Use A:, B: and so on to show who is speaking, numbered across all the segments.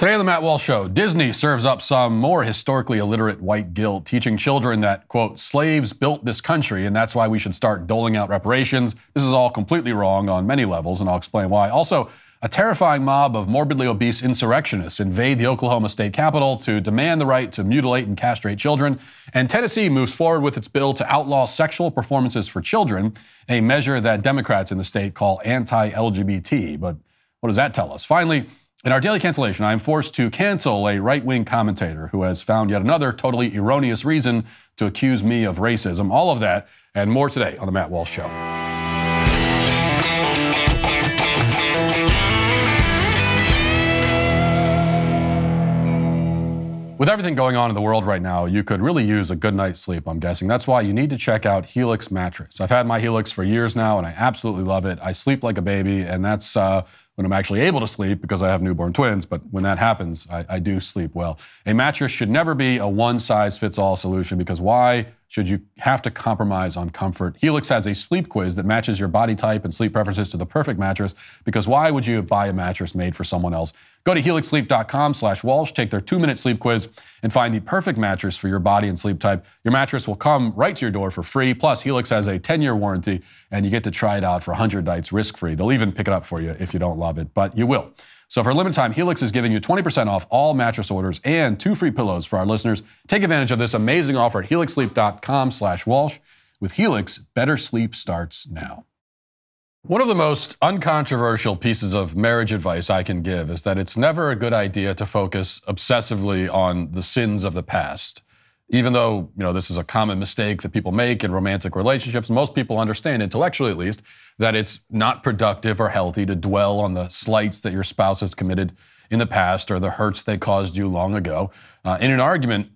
A: Today on the Matt Walsh Show, Disney serves up some more historically illiterate white guilt, teaching children that, quote, slaves built this country and that's why we should start doling out reparations. This is all completely wrong on many levels, and I'll explain why. Also, a terrifying mob of morbidly obese insurrectionists invade the Oklahoma state capitol to demand the right to mutilate and castrate children. And Tennessee moves forward with its bill to outlaw sexual performances for children, a measure that Democrats in the state call anti-LGBT. But what does that tell us? Finally, in our Daily Cancellation, I am forced to cancel a right-wing commentator who has found yet another totally erroneous reason to accuse me of racism. All of that and more today on the Matt Walsh Show. With everything going on in the world right now, you could really use a good night's sleep, I'm guessing. That's why you need to check out Helix mattress. I've had my Helix for years now, and I absolutely love it. I sleep like a baby, and that's when I'm actually able to sleep because I have newborn twins. But when that happens, I do sleep well. A mattress should never be a one-size-fits-all solution, because why should you have to compromise on comfort? Helix has a sleep quiz that matches your body type and sleep preferences to the perfect mattress, because why would you buy a mattress made for someone else? Go to helixsleep.com/Walsh, take their 2-minute sleep quiz, and find the perfect mattress for your body and sleep type. Your mattress will come right to your door for free. Plus, Helix has a 10-year warranty, and you get to try it out for 100 nights risk-free. They'll even pick it up for you if you don't love it, but you will. So for a limited time, Helix is giving you 20% off all mattress orders and 2 free pillows for our listeners. Take advantage of this amazing offer at helixsleep.com/Walsh. With Helix, better sleep starts now. One of the most uncontroversial pieces of marriage advice I can give is that it's never a good idea to focus obsessively on the sins of the past. Even though, this is a common mistake that people make in romantic relationships, most people understand, intellectually at least, that it's not productive or healthy to dwell on the slights that your spouse has committed in the past or the hurts they caused you long ago. In an argument,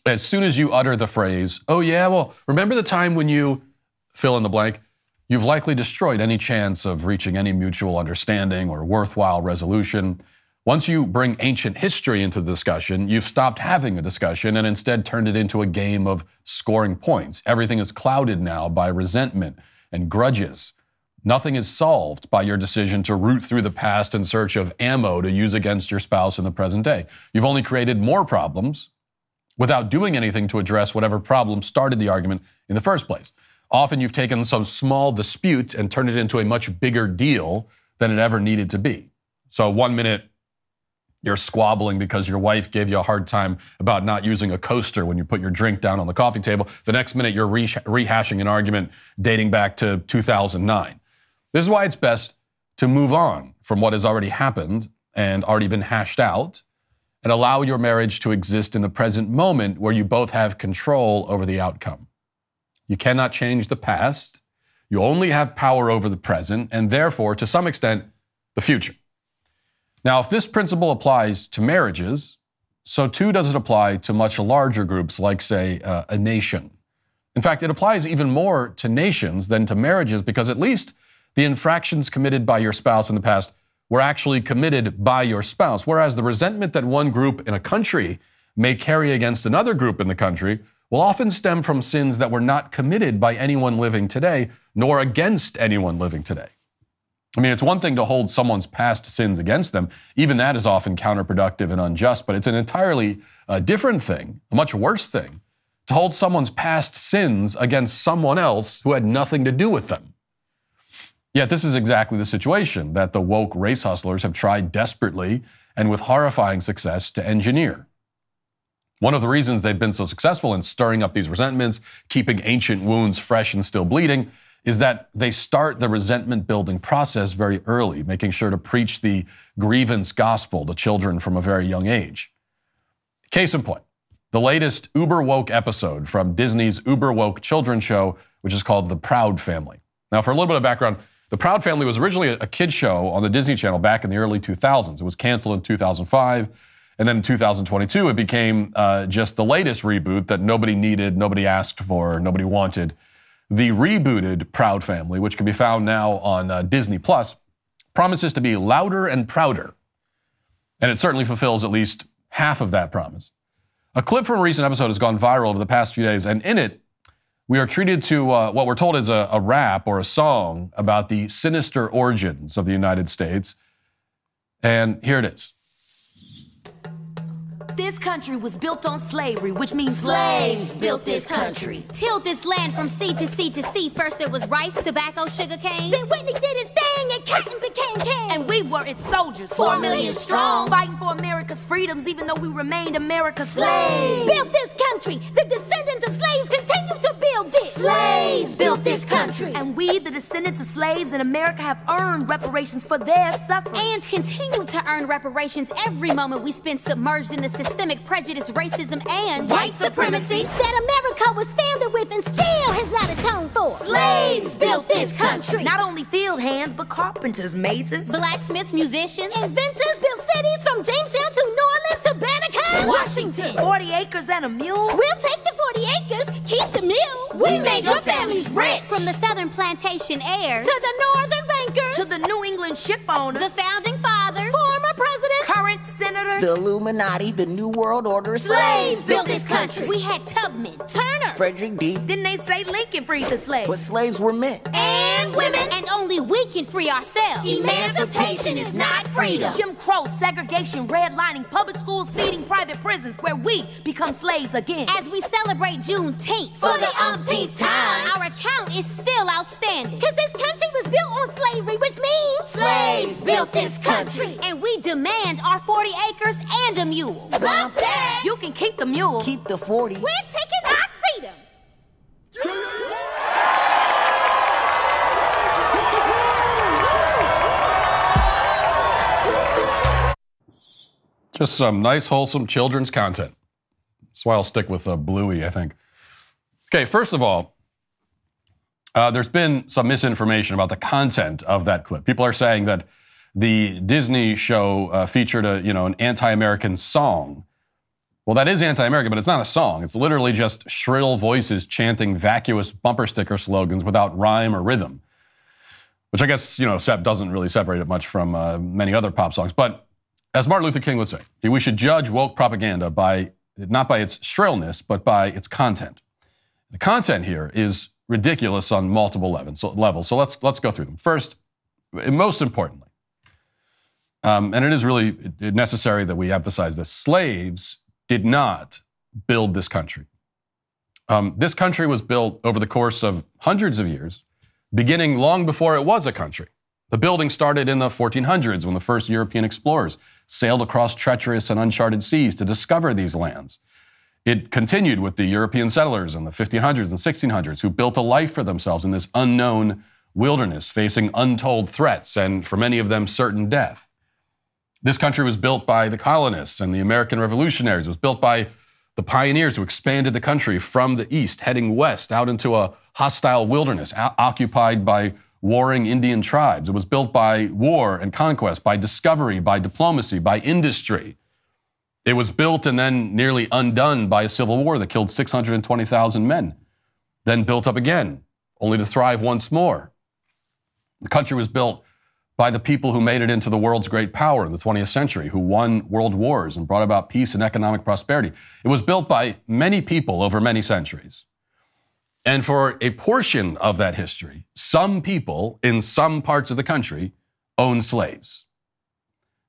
A: as soon as you utter the phrase, "Oh yeah, well, remember the time when you," fill in the blank, you've likely destroyed any chance of reaching any mutual understanding or worthwhile resolution. Once you bring ancient history into the discussion, you've stopped having a discussion and instead turned it into a game of scoring points. Everything is clouded now by resentment and grudges. Nothing is solved by your decision to root through the past in search of ammo to use against your spouse in the present day. You've only created more problems without doing anything to address whatever problem started the argument in the first place. Often you've taken some small dispute and turned it into a much bigger deal than it ever needed to be. So 1 minute, you're squabbling because your wife gave you a hard time about not using a coaster when you put your drink down on the coffee table. The next minute, you're rehashing an argument dating back to 2009. This is why it's best to move on from what has already happened and already been hashed out, and allow your marriage to exist in the present moment where you both have control over the outcome. You cannot change the past. You only have power over the present and therefore, to some extent, the future. Now, if this principle applies to marriages, so too does it apply to much larger groups like, say, a nation. In fact, it applies even more to nations than to marriages, because at least the infractions committed by your spouse in the past were actually committed by your spouse, whereas the resentment that one group in a country may carry against another group in the country will often stem from sins that were not committed by anyone living today, nor against anyone living today. I mean, it's one thing to hold someone's past sins against them. Even that is often counterproductive and unjust, but it's an entirely different thing, a much worse thing, to hold someone's past sins against someone else who had nothing to do with them. Yet this is exactly the situation that the woke race hustlers have tried desperately and with horrifying success to engineer. One of the reasons they've been so successful in stirring up these resentments, keeping ancient wounds fresh and still bleeding, is that they start the resentment building process very early, making sure to preach the grievance gospel to children from a very young age. Case in point, the latest uber woke episode from Disney's uber woke children's show, which is called The Proud Family. Now, for a little bit of background, The Proud Family was originally a kid's show on the Disney Channel back in the early 2000s. It was canceled in 2005. And then in 2022, it became just the latest reboot that nobody needed, nobody asked for, nobody wanted. The rebooted Proud Family, which can be found now on Disney Plus, promises to be louder and prouder. And it certainly fulfills at least half of that promise. A clip from a recent episode has gone viral over the past few days, and in it, we are treated to what we're told is a rap or a song about the sinister origins of the United States. And here it is.
B: This country was built on slavery, which means slaves built this country.
C: Tilled this land from sea to sea to sea. First there was rice, tobacco, sugar cane.
D: Then Whitney did his thing and cotton became king.
B: And we were its soldiers,
D: 4 million strong,
B: fighting for America's freedoms, even though we remained America's slaves.
D: Built this country. The descendants of slaves continue to build it.
B: Slaves built this country. And we, the descendants of slaves in America, have earned reparations for their suffering.
C: And continue to earn reparations every moment we spend submerged in the systemic prejudice, racism, and
B: white supremacy
D: that America was founded with and still has not atoned for.
B: Slaves built this country. Not only field hands, but carpenters, masons,
C: blacksmiths, musicians,
D: inventors built cities from Jamestown to New Orleans to Banneker,
B: Washington. 40 acres and a mule.
D: We'll take the 40 acres, keep the mule.
B: We made your families rich.
C: From the southern plantation heirs
D: to the northern bankers,
B: to the New England ship owners,
C: the founding fathers,
D: former presidents,
B: current senators,
E: the Illuminati, the New World Order.
B: Slaves built this country.
C: We had Tubman,
D: Turner,
E: Frederick D.
B: Didn't they say Lincoln freed the slaves?
E: But slaves were men.
B: And women.
C: And only we can free ourselves.
B: Emancipation is not freedom. Jim Crow, segregation, redlining, public schools feeding private prisons, where we become slaves again.
C: As we celebrate Juneteenth
B: for the umpteenth time,
C: our account is still outstanding.
D: Cause this country was built on slavery, which means
B: slaves built this country.
C: And we demand our 40 acres and a mule.
B: Bump that! You can keep the mule.
E: Keep the 40.
D: We're taking our freedom.
A: Just some nice, wholesome children's content. That's why I'll stick with Bluey, I think. Okay, first of all, there's been some misinformation about the content of that clip. People are saying that the Disney show featured an anti-American song. Well, that is anti-American, but it's not a song. It's literally just shrill voices chanting vacuous bumper sticker slogans without rhyme or rhythm, which I guess, doesn't really separate it much from many other pop songs. But as Martin Luther King would say, we should judge woke propaganda not by its shrillness, but by its content. The content here is ridiculous on multiple levels. So let's go through them. First, and most importantly, and it is really necessary that we emphasize this, slaves did not build this country. This country was built over the course of hundreds of years, beginning long before it was a country. The building started in the 1400s when the first European explorers sailed across treacherous and uncharted seas to discover these lands. It continued with the European settlers in the 1500s and 1600s who built a life for themselves in this unknown wilderness, facing untold threats and, for many of them, certain death. This country was built by the colonists and the American revolutionaries. It was built by the pioneers who expanded the country from the east, heading west out into a hostile wilderness occupied by warring Indian tribes. It was built by war and conquest, by discovery, by diplomacy, by industry. It was built and then nearly undone by a civil war that killed 620,000 men, then built up again, only to thrive once more. The country was built by the people who made it into the world's great power in the 20th century, who won world wars and brought about peace and economic prosperity. It was built by many people over many centuries. And for a portion of that history, some people in some parts of the country owned slaves.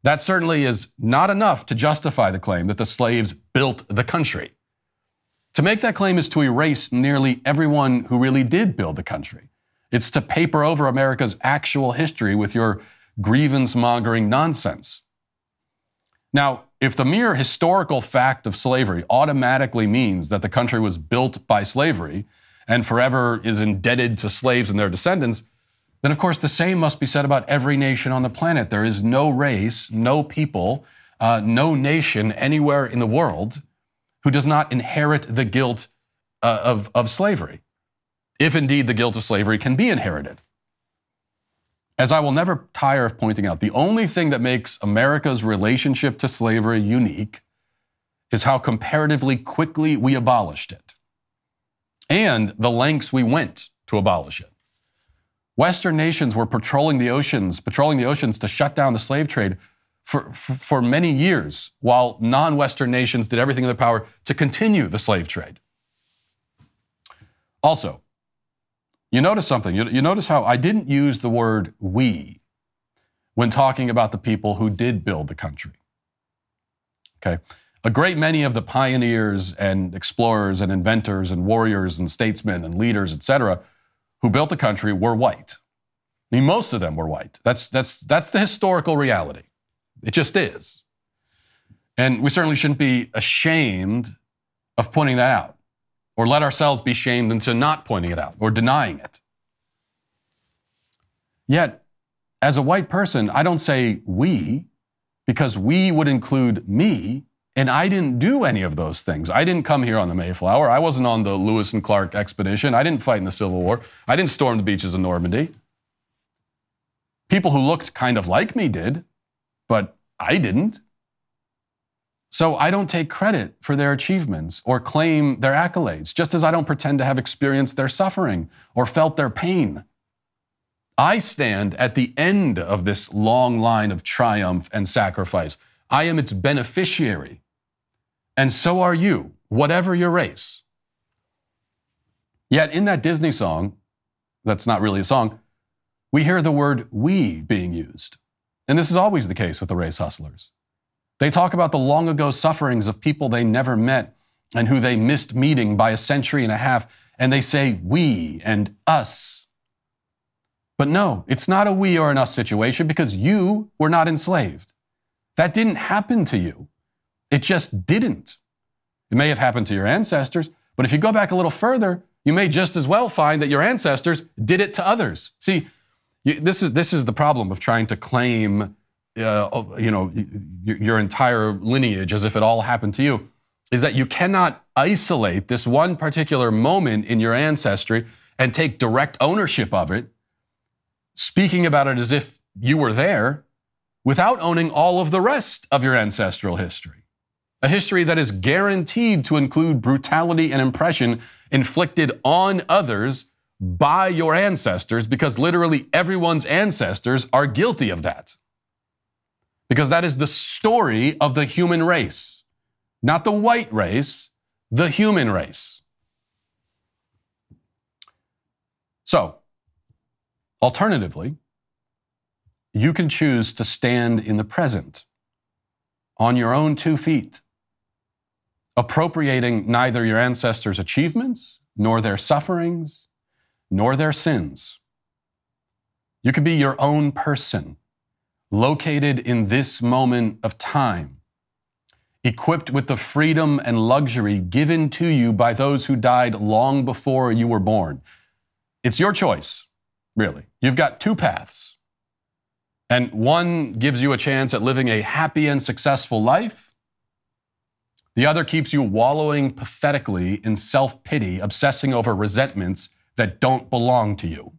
A: That certainly is not enough to justify the claim that the slaves built the country. To make that claim is to erase nearly everyone who really did build the country. It's to paper over America's actual history with your grievance-mongering nonsense. Now, if the mere historical fact of slavery automatically means that the country was built by slavery and forever is indebted to slaves and their descendants, then of course the same must be said about every nation on the planet. There is no race, no people, no nation anywhere in the world who does not inherit the guilt of slavery, if indeed the guilt of slavery can be inherited. As I will never tire of pointing out, the only thing that makes America's relationship to slavery unique is how comparatively quickly we abolished it, and the lengths we went to abolish it. Western nations were patrolling the oceans to shut down the slave trade for many years, while non-Western nations did everything in their power to continue the slave trade. Also, you notice something. You notice how I didn't use the word we when talking about the people who did build the country. Okay? A great many of the pioneers and explorers and inventors and warriors and statesmen and leaders, etc., who built the country were white. I mean, most of them were white. That's the historical reality. It just is. And we certainly shouldn't be ashamed of pointing that out, or let ourselves be shamed into not pointing it out or denying it. Yet, as a white person, I don't say we, because we would include me, and I didn't do any of those things. I didn't come here on the Mayflower. I wasn't on the Lewis and Clark expedition. I didn't fight in the Civil War. I didn't storm the beaches of Normandy. People who looked kind of like me did, but I didn't. So I don't take credit for their achievements or claim their accolades, just as I don't pretend to have experienced their suffering or felt their pain. I stand at the end of this long line of triumph and sacrifice. I am its beneficiary. And so are you, whatever your race. Yet in that Disney song, that's not really a song, we hear the word we being used. And this is always the case with the race hustlers. They talk about the long ago sufferings of people they never met and who they missed meeting by a century and a half, and they say we and us. But no, it's not a we or an us situation, because you were not enslaved. That didn't happen to you. It just didn't. It may have happened to your ancestors, but if you go back a little further, you may just as well find that your ancestors did it to others. See, this is the problem of trying to claim your entire lineage as if it all happened to you, is that you cannot isolate this one particular moment in your ancestry and take direct ownership of it, speaking about it as if you were there, without owning all of the rest of your ancestral history. A history that is guaranteed to include brutality and oppression inflicted on others by your ancestors, because literally everyone's ancestors are guilty of that. Because that is the story of the human race. Not the white race, the human race. So, alternatively, you can choose to stand in the present, on your own 2 feet, appropriating neither your ancestors' achievements, nor their sufferings, nor their sins. You can be your own person, located in this moment of time, equipped with the freedom and luxury given to you by those who died long before you were born. It's your choice, really. You've got 2 paths. And one gives you a chance at living a happy and successful life. The other keeps you wallowing pathetically in self-pity, obsessing over resentments that don't belong to you.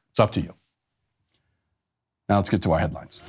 A: It's up to you. Now let's get to our headlines.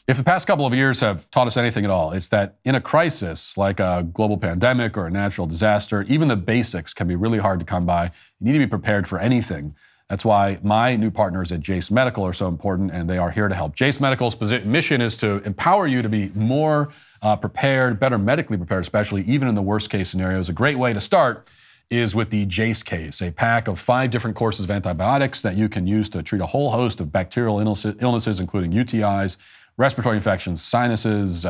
A: If the past couple of years have taught us anything at all, it's that in a crisis like a global pandemic or a natural disaster, even the basics can be really hard to come by. You need to be prepared for anything. That's why my new partners at Jace Medical are so important, and they are here to help. Jace Medical's mission is to empower you to be more prepared, better medically prepared, especially even in the worst case scenarios. A great way to start is with the Jace case, a pack of 5 different courses of antibiotics that you can use to treat a whole host of bacterial illnesses, including UTIs, respiratory infections, sinuses,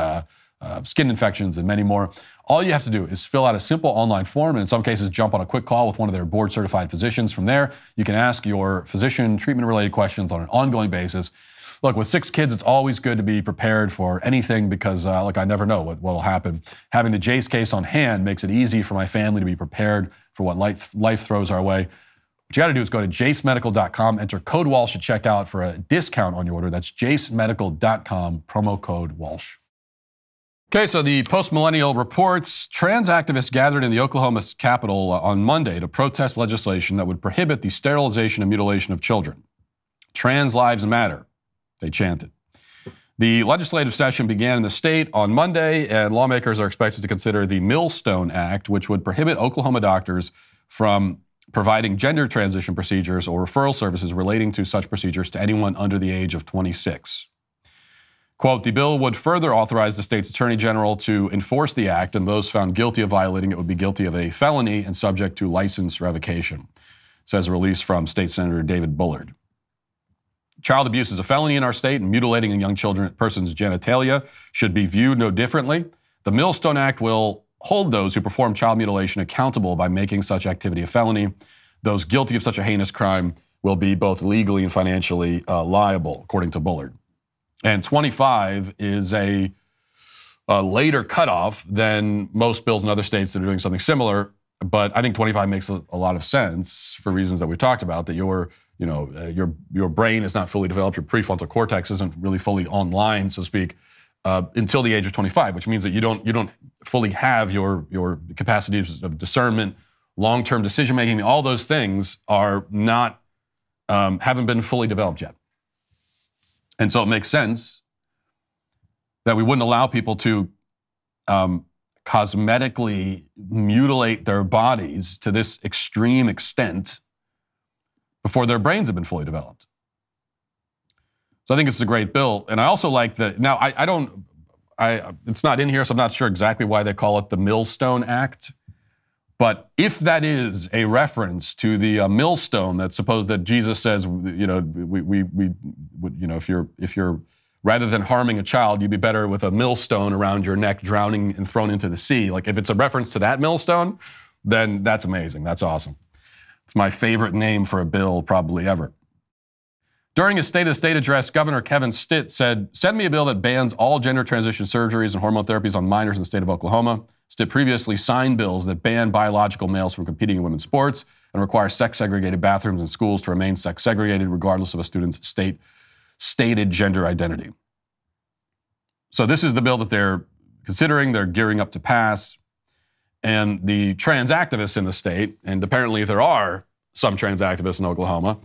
A: skin infections, and many more. All you have to do is fill out a simple online form, and in some cases, jump on a quick call with one of their board-certified physicians. From there, you can ask your physician treatment-related questions on an ongoing basis. Look, with 6 kids, it's always good to be prepared for anything because, I never know what will happen. Having the Jace case on hand makes it easy for my family to be prepared for what life throws our way. What you got to do is go to jacemedical.com, enter code Walsh at checkout for a discount on your order. That's jacemedical.com, promo code Walsh. Okay, so the Post-Millennial reports trans activists gathered in the Oklahoma Capitol on Monday to protest legislation that would prohibit the sterilization and mutilation of children. Trans lives matter, they chanted. The legislative session began in the state on Monday, and lawmakers are expected to consider the Millstone Act, which would prohibit Oklahoma doctors from providing gender transition procedures or referral services relating to such procedures to anyone under the age of 26. Quote, the bill would further authorize the state's attorney general to enforce the act, and those found guilty of violating it would be guilty of a felony and subject to license revocation, says a release from State Senator David Bullard. Child abuse is a felony in our state, and mutilating a young person's genitalia should be viewed no differently. The Millstone Act will hold those who perform child mutilation accountable by making such activity a felony. Those guilty of such a heinous crime will be both legally and financially liable, according to Bullard. And 25 is a later cutoff than most bills in other states that are doing something similar. But I think 25 makes a lot of sense for reasons that we've talked about, that your brain is not fully developed, your prefrontal cortex isn't really fully online, so to speak, until the age of 25, which means that you don't fully have your capacities of discernment, long-term decision-making. All those things are not, haven't been fully developed yet. And so it makes sense that we wouldn't allow people to cosmetically mutilate their bodies to this extreme extent before their brains have been fully developed. So I think it's a great bill. And I also like that. Now, it's not in here, so I'm not sure exactly why they call it the Millstone Act. But if that is a reference to the millstone that's supposed that Jesus says, if you're rather than harming a child, you'd be better with a millstone around your neck, drowning and thrown into the sea. Like if it's a reference to that millstone, then that's amazing. That's awesome. It's my favorite name for a bill probably ever. During his State of the State address, Governor Kevin Stitt said, "Send me a bill that bans all gender transition surgeries and hormone therapies on minors in the state of Oklahoma." Stitt previously signed bills that ban biological males from competing in women's sports and require sex-segregated bathrooms in schools to remain sex-segregated regardless of a student's stated gender identity. So this is the bill that they're considering, they're gearing up to pass. And the trans activists in the state, and apparently there are some trans activists in Oklahoma,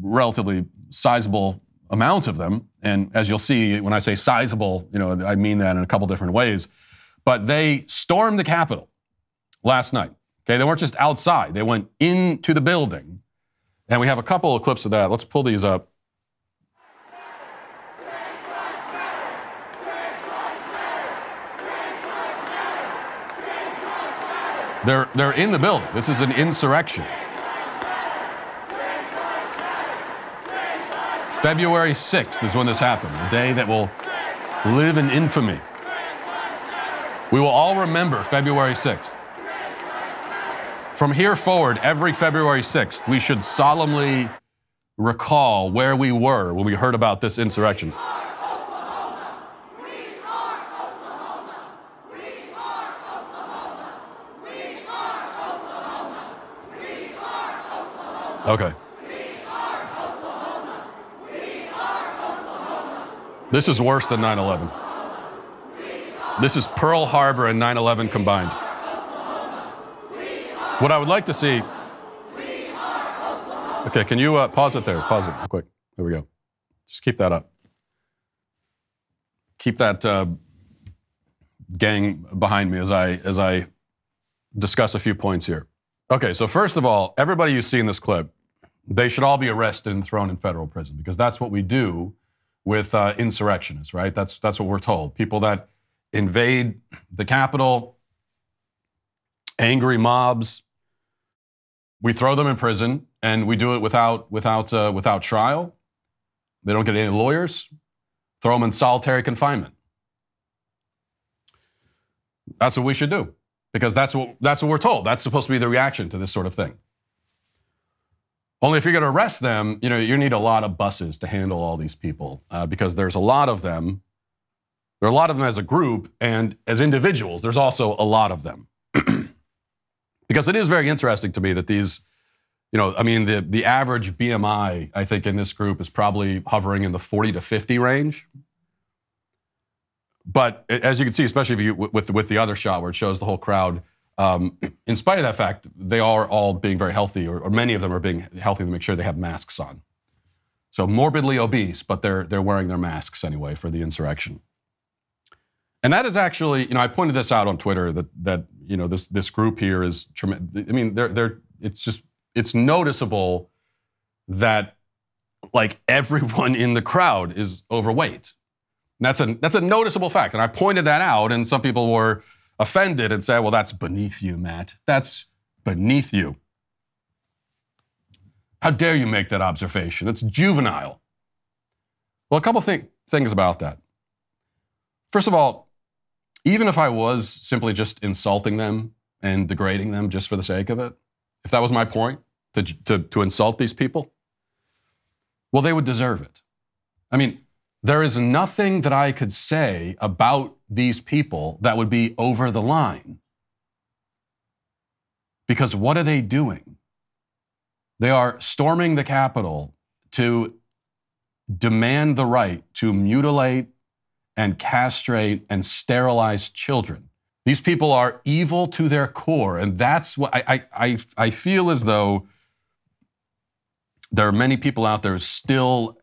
A: relatively sizable amount of them. And as you'll see, when I say sizable, I mean that in a couple different ways. But they stormed the Capitol last night. Okay, they weren't just outside. They went into the building. And we have a couple of clips of that. Let's pull these up. They're in the building. This is an insurrection. February 6th is when this happened, a day that will live in infamy. We will all remember February 6th. From here forward, every February 6th, we should solemnly recall where we were when we heard about this insurrection. Okay. This is worse than 9/11. This is Pearl Harbor and 9/11 combined. What I would like to see... Okay, can you pause it there? Pause it real quick. There we go. Just keep that up. Keep that gang behind me as I discuss a few points here. Okay, so first of all, everybody you see in this clip, they should all be arrested and thrown in federal prison because that's what we do with insurrectionists, right? That's what we're told. People that invade the Capitol, angry mobs, we throw them in prison, and we do it without trial. They don't get any lawyers. Throw them in solitary confinement. That's what we should do. Because that's what we're told. That's supposed to be the reaction to this sort of thing. Only if you're going to arrest them, you need a lot of buses to handle all these people because there's a lot of them. There are a lot of them as a group, and as individuals, there's also a lot of them. Because it is very interesting to me that these, the average BMI, I think, in this group is probably hovering in the 40 to 50 range. But as you can see, especially if you with the other shot where it shows the whole crowd, in spite of that fact, they are all being very healthy, or many of them are being healthy to make sure they have masks on. So morbidly obese, but they're wearing their masks anyway for the insurrection. And that is actually, I pointed this out on Twitter that this group here is tremendous. I mean, it's noticeable that like everyone in the crowd is overweight. And that's a noticeable fact. And I pointed that out, and some people were offended and said, well, that's beneath you, Matt. That's beneath you. How dare you make that observation? It's juvenile. Well, a couple things about that. First of all, even if I was simply just insulting them and degrading them just for the sake of it, if that was my point, to insult these people, well, they would deserve it. I mean, there is nothing that I could say about these people that would be over the line. Because what are they doing? They are storming the Capitol to demand the right to mutilate and castrate and sterilize children. These people are evil to their core, and that's what I feel as though there are many people out there who still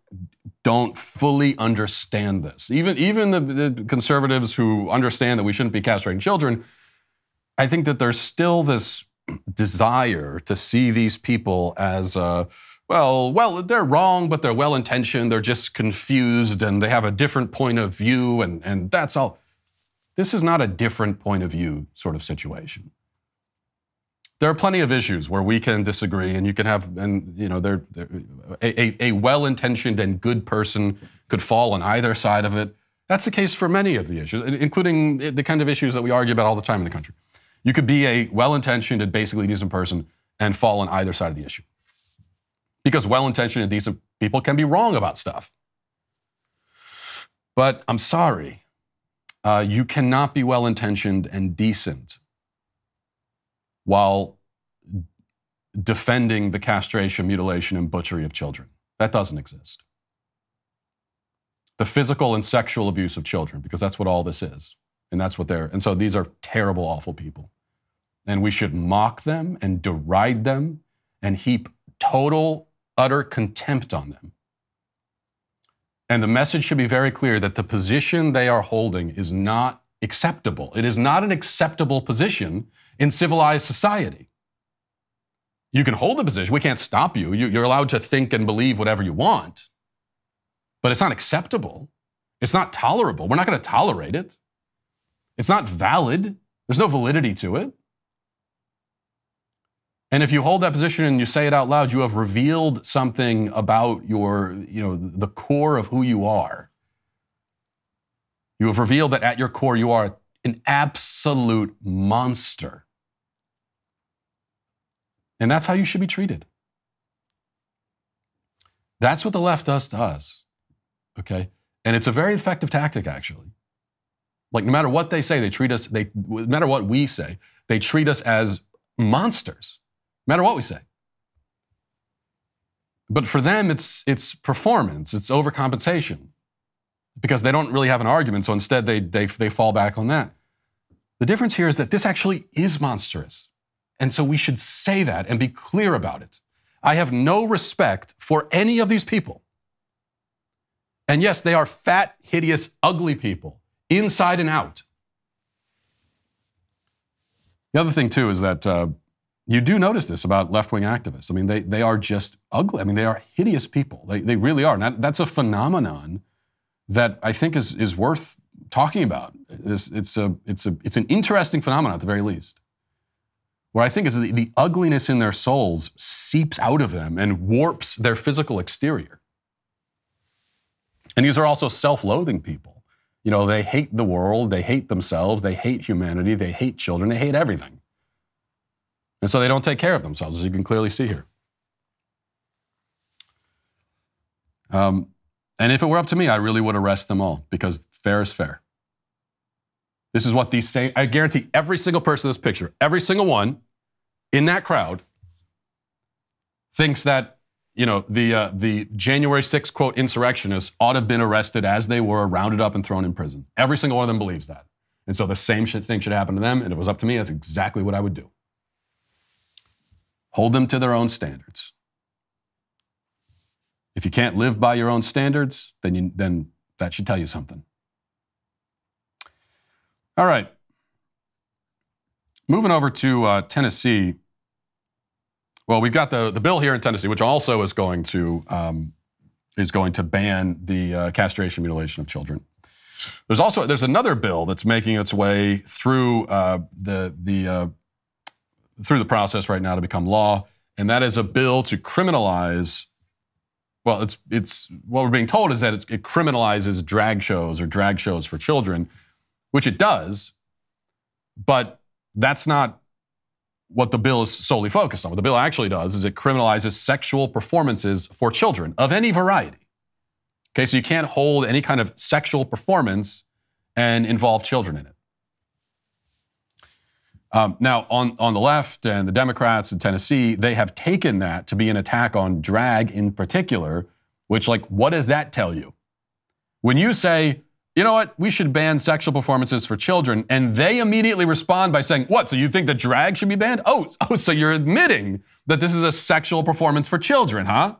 A: don't fully understand this. Even the conservatives who understand that we shouldn't be castrating children, I think that there's still this desire to see these people as, well, they're wrong, but they're well-intentioned, they're just confused, and they have a different point of view, and that's all. This is not a different point of view sort of situation. There are plenty of issues where we can disagree, and you can have, and you know, a well-intentioned and good person could fall on either side of it. That's the case for many of the issues, including the kind of issues that we argue about all the time in the country. You could be a well-intentioned and basically decent person and fall on either side of the issue. Because well-intentioned and decent people can be wrong about stuff. But I'm sorry, you cannot be well-intentioned and decent while defending the castration, mutilation, and butchery of children. That doesn't exist. The physical and sexual abuse of children, because that's what all this is. And that's what and so these are terrible, awful people. And we should mock them and deride them and heap total, utter contempt on them. And the message should be very clear that the position they are holding is not acceptable. It is not an acceptable position in civilized society. You can hold the position. We can't stop you. You're allowed to think and believe whatever you want. But it's not acceptable. It's not tolerable. We're not going to tolerate it. It's not valid. There's no validity to it. And if you hold that position and you say it out loud, you have revealed something about the core of who you are. You have revealed that at your core you are an absolute monster. And that's how you should be treated. That's what the left does to us, okay? And it's a very effective tactic, actually. Like, no matter what they say, no matter what we say, they treat us as monsters, no matter what we say. But for them, it's performance, it's overcompensation, because they don't really have an argument, so instead they fall back on that. The difference here is that this actually is monstrous. And so we should say that and be clear about it. I have no respect for any of these people. And yes, they are fat, hideous, ugly people, inside and out. The other thing, too, is that you do notice this about left-wing activists. I mean, they are just ugly. I mean, they are hideous people. They really are. And that's a phenomenon that I think is worth talking about. It's an interesting phenomenon at the very least. What I think is the ugliness in their souls seeps out of them and warps their physical exterior. And these are also self-loathing people. You know, they hate the world, they hate themselves, they hate humanity, they hate children, they hate everything. And so they don't take care of themselves, as you can clearly see here. And if it were up to me, I really would arrest them all, because fair is fair. This is what these say. I guarantee every single person in this picture, every single one in that crowd thinks that, you know, the January 6th, quote, insurrectionists ought to have been arrested as they were, rounded up and thrown in prison. Every single one of them believes that. And so the same thing should happen to them. And if it was up to me, that's exactly what I would do. Hold them to their own standards. If you can't live by your own standards, then that should tell you something. All right. Moving over to Tennessee. Well, we've got the bill here in Tennessee, which also is going to ban the castration, mutilation of children. There's another bill that's making its way through the process right now to become law, and that is a bill to criminalize. Well, it's what we're being told is that it criminalizes drag shows or drag shows for children, which it does, but that's not what the bill is solely focused on. What the bill actually does is it criminalizes sexual performances for children of any variety. Okay, so you can't hold any kind of sexual performance and involve children in it. Now, on the left and the Democrats in Tennessee, they have taken that to be an attack on drag in particular, which, like, what does that tell you? When you say, you know what, we should ban sexual performances for children, and they immediately respond by saying, what, so you think that drag should be banned? Oh, so you're admitting that this is a sexual performance for children, huh?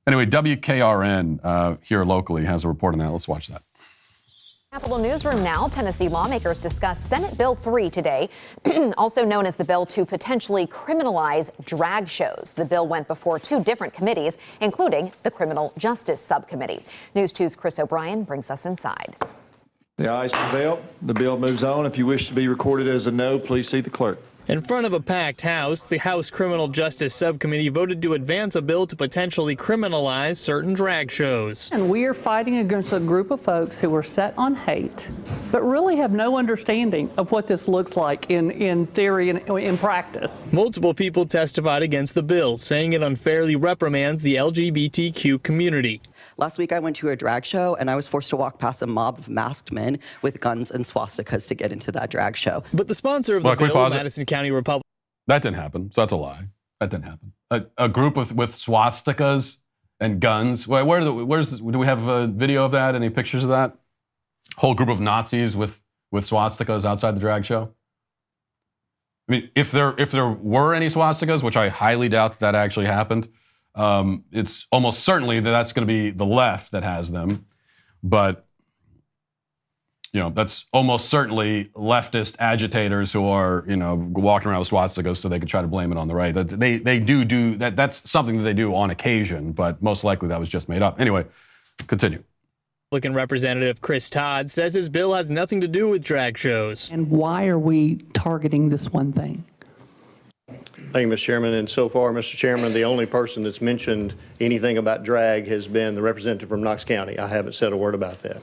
A: Anyway, WKRN here locally has a report on that. Let's watch that.
F: Capitol Newsroom now. Tennessee lawmakers discuss Senate Bill 3 today, also known as the bill to potentially criminalize drag shows. The bill went before 2 different committees, including the Criminal Justice Subcommittee. News 2's Chris O'Brien brings us inside.
G: The ayes prevail. The bill moves on. If you wish to be recorded as a no, please see the clerk.
H: In front of a packed House, the House Criminal Justice Subcommittee voted to advance a bill to potentially criminalize certain drag shows.
I: And we are fighting against a group of folks who are set on hate, but really have no understanding of what this looks like in theory and in practice.
H: Multiple people testified against the bill, saying it unfairly reprimands the LGBTQ community.
J: Last week, I went to a drag show, and I was forced to walk past a mob of masked men with guns and swastikas to get into that drag show.
H: But the sponsor of the bill, Madison County Republican...
A: That didn't happen, so that's a lie. That didn't happen. A group with swastikas and guns. Do we have a video of that? Any pictures of that? Whole group of Nazis with swastikas outside the drag show? I mean, if there were any swastikas, which I highly doubt that actually happened, it's almost certainly that's going to be the left that has them. But, you know, that's almost certainly leftist agitators who are, you know, walking around with swastikas so they can try to blame it on the right. They do that. That's something that they do on occasion, but most likely that was just made up. Anyway, continue.
H: Republican Representative Chris Todd says his bill has nothing to do with drag shows.
I: And why are we targeting this one thing?
G: Thank you, Mr. Chairman. And so far, Mr. Chairman, the only person that's mentioned anything about drag has been the representative from Knox County. I haven't said a word about that.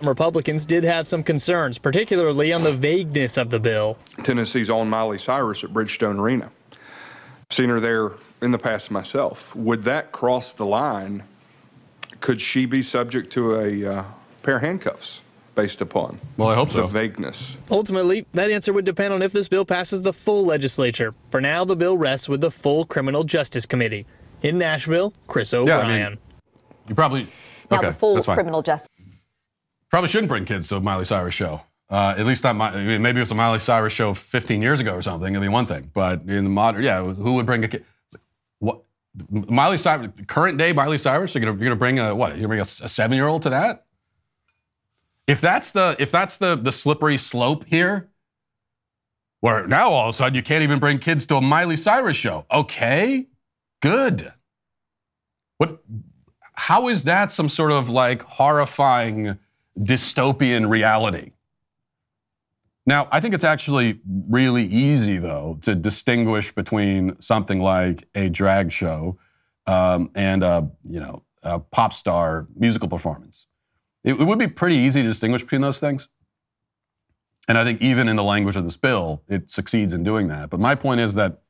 H: Republicans did have some concerns, particularly on the vagueness of the bill.
K: Tennessee's own Miley Cyrus at Bridgestone Arena. I've seen her there in the past myself. Would that cross the line? Could she be subject to a pair of handcuffs based upon the vagueness?
H: Ultimately, that answer would depend on if this bill passes the full legislature. For now, the bill rests with the full Criminal Justice Committee. In Nashville, Chris O'Brien.
A: Yeah, I mean, you probably...
F: Now
A: okay,
F: the full
A: that's fine.
F: Criminal Justice...
A: Probably shouldn't bring kids to a Miley Cyrus show. At least not maybe it was a Miley Cyrus show 15 years ago or something. It'd be one thing. But in the modern, who would bring a kid? What? Miley Cyrus, current day Miley Cyrus? You're gonna bring a what? You're gonna bring a 7-year-old to that? If that's the slippery slope here, where now all of a sudden you can't even bring kids to a Miley Cyrus show. Okay, good. What? How is that some sort of like horrifying dystopian reality? Now, I think it's actually really easy, though, to distinguish between something like a drag show and a pop star musical performance. It would be pretty easy to distinguish between those things. And I think even in the language of this bill, it succeeds in doing that. But my point is that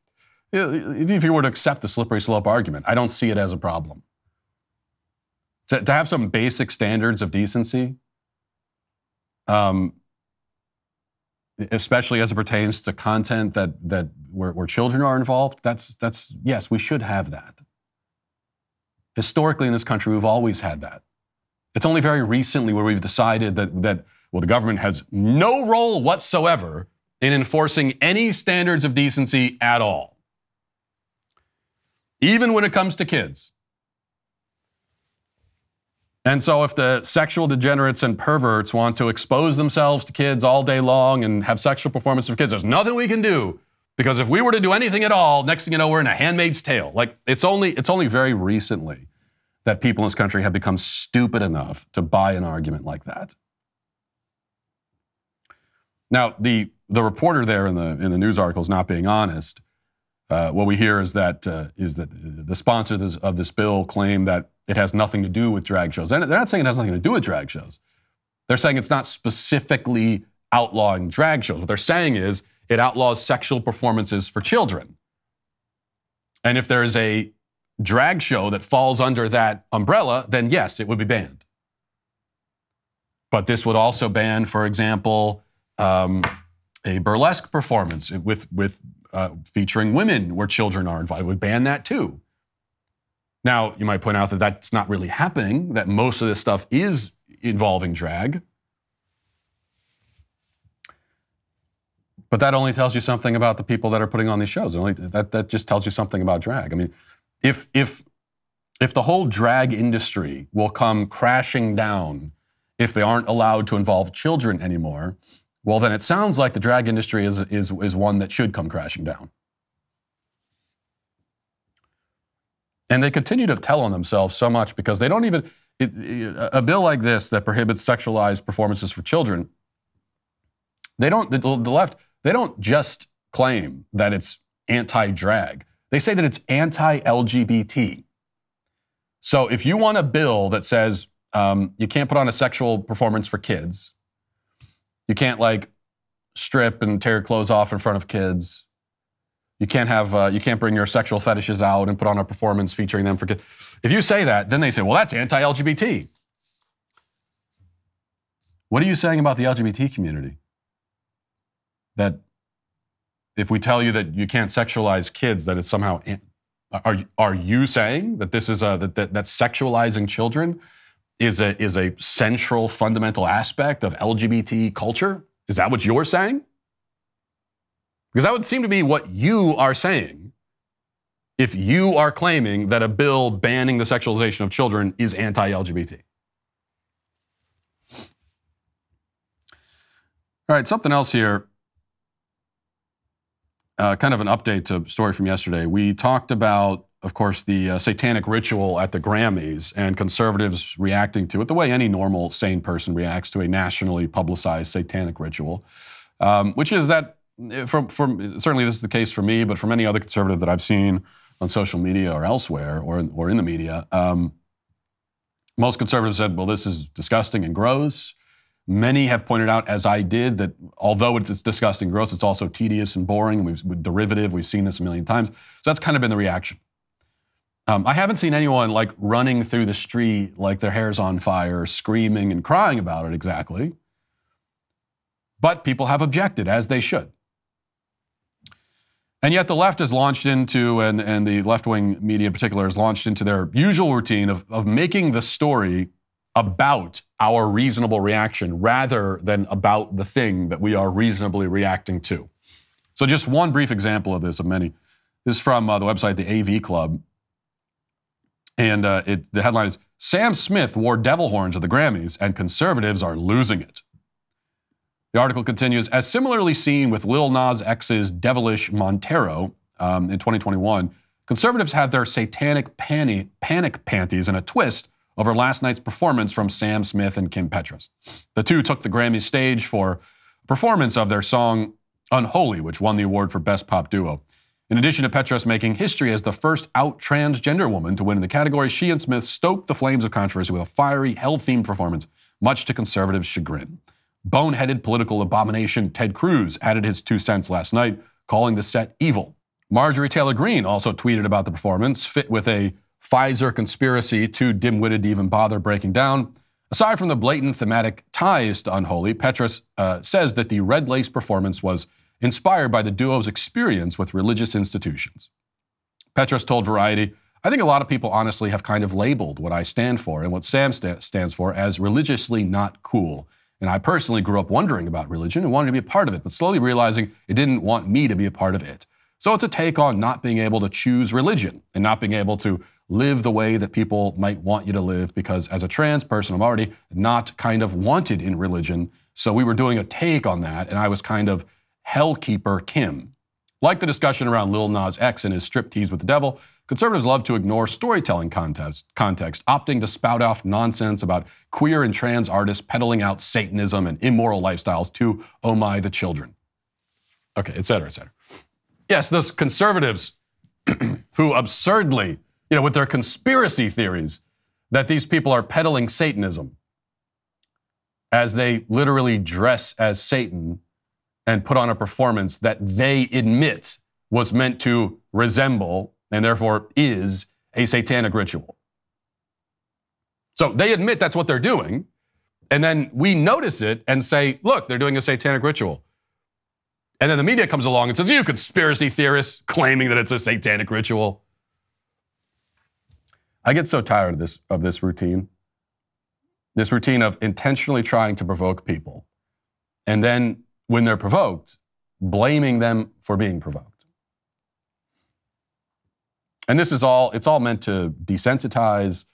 A: if you were to accept the slippery slope argument, I don't see it as a problem. To have some basic standards of decency, especially as it pertains to content that where children are involved, that's yes, we should have that. Historically in this country, we've always had that. It's only very recently where we've decided that the government has no role whatsoever in enforcing any standards of decency at all. Even when it comes to kids. And so if the sexual degenerates and perverts want to expose themselves to kids all day long and have sexual performances of kids, there's nothing we can do. Because if we were to do anything at all, next thing you know, we're in A Handmaid's Tale. Like, it's only very recently that people in this country have become stupid enough to buy an argument like that. Now, the reporter there in the news article is not being honest What we hear is that the sponsors of this bill claim that it has nothing to do with drag shows. They're not saying it has nothing to do with drag shows. They're saying it's not specifically outlawing drag shows. What they're saying is it outlaws sexual performances for children. And if there is a drag show that falls under that umbrella, then yes, it would be banned. But this would also ban, for example, a burlesque performance with featuring women where children are involved. It would ban that too. Now, you might point out that that's not really happening, that most of this stuff is involving drag. But that only tells you something about the people that are putting on these shows. That just tells you something about drag. I mean, if the whole drag industry will come crashing down if they aren't allowed to involve children anymore, well, then it sounds like the drag industry is one that should come crashing down. And they continue to tell on themselves so much because they don't even... a bill like this that prohibits sexualized performances for children, the left, they don't just claim that it's anti-drag. They say that it's anti-LGBT. So if you want a bill that says you can't put on a sexual performance for kids, you can't like strip and tear your clothes off in front of kids, you can't bring your sexual fetishes out and put on a performance featuring them for kids. If you say that, then they say, well, that's anti-LGBT. What are you saying about the LGBT community? That if we tell you that you can't sexualize kids, that it's somehow... Are you saying that this is that sexualizing children is a central fundamental aspect of LGBT culture? Is that what you're saying? Because that would seem to be what you are saying if you are claiming that a bill banning the sexualization of children is anti-LGBT. All right, something else here. Kind of an update to a story from yesterday. We talked about, of course, the satanic ritual at the Grammys and conservatives reacting to it the way any normal, sane person reacts to a nationally publicized satanic ritual, which is that, from certainly this is the case for me, but from any other conservative that I've seen on social media or elsewhere or in the media, most conservatives said, well, this is disgusting and gross. Many have pointed out, as I did, that although it's disgusting and gross, it's also tedious and boring. Derivative. We've seen this a million times. So that's kind of been the reaction. I haven't seen anyone like running through the street like their hair's on fire, screaming and crying about it exactly. But people have objected, as they should. And yet the left has launched into, and the left-wing media in particular has launched into their usual routine of making the story about our reasonable reaction rather than about the thing that we are reasonably reacting to. So just one brief example of this, of many. This is from the website, the AV Club. And the headline is, Sam Smith wore devil horns at the Grammys and conservatives are losing it. The article continues, as similarly seen with Lil Nas X's devilish Montero in 2021, conservatives had their satanic panic panties in a twist over last night's performance from Sam Smith and Kim Petras. The two took the Grammy stage for a performance of their song Unholy, which won the award for Best Pop Duo. In addition to Petras making history as the first out transgender woman to win in the category, she and Smith stoked the flames of controversy with a fiery, hell-themed performance, much to conservatives' chagrin. Boneheaded political abomination Ted Cruz added his 2 cents last night, calling the set evil. Marjorie Taylor Greene also tweeted about the performance, fit with a Pfizer conspiracy too dim-witted to even bother breaking down. Aside from the blatant thematic ties to Unholy, Petras says that the red lace performance was inspired by the duo's experience with religious institutions. Petras told Variety, I think a lot of people honestly have kind of labeled what I stand for and what Sam stands for as religiously not cool. And I personally grew up wondering about religion and wanted to be a part of it, but slowly realizing it didn't want me to be a part of it. So it's a take on not being able to choose religion and not being able to live the way that people might want you to live, because as a trans person, I'm already not kind of wanted in religion. So we were doing a take on that, and I was kind of Hellkeeper Kim. Like the discussion around Lil Nas X and his striptease with the devil, conservatives love to ignore storytelling context, opting to spout off nonsense about queer and trans artists peddling out Satanism and immoral lifestyles to, oh my, the children. Okay, et cetera, et cetera. Yes, those conservatives who absurdly, with their conspiracy theories, that these people are peddling Satanism as they literally dress as Satan and put on a performance that they admit was meant to resemble and therefore is a satanic ritual. So they admit that's what they're doing, and then we notice it and say, look, they're doing a satanic ritual. And then the media comes along and says, you conspiracy theorists claiming that it's a satanic ritual. I get so tired of this routine of intentionally trying to provoke people. And then when they're provoked, blaming them for being provoked. And it's all meant to desensitize,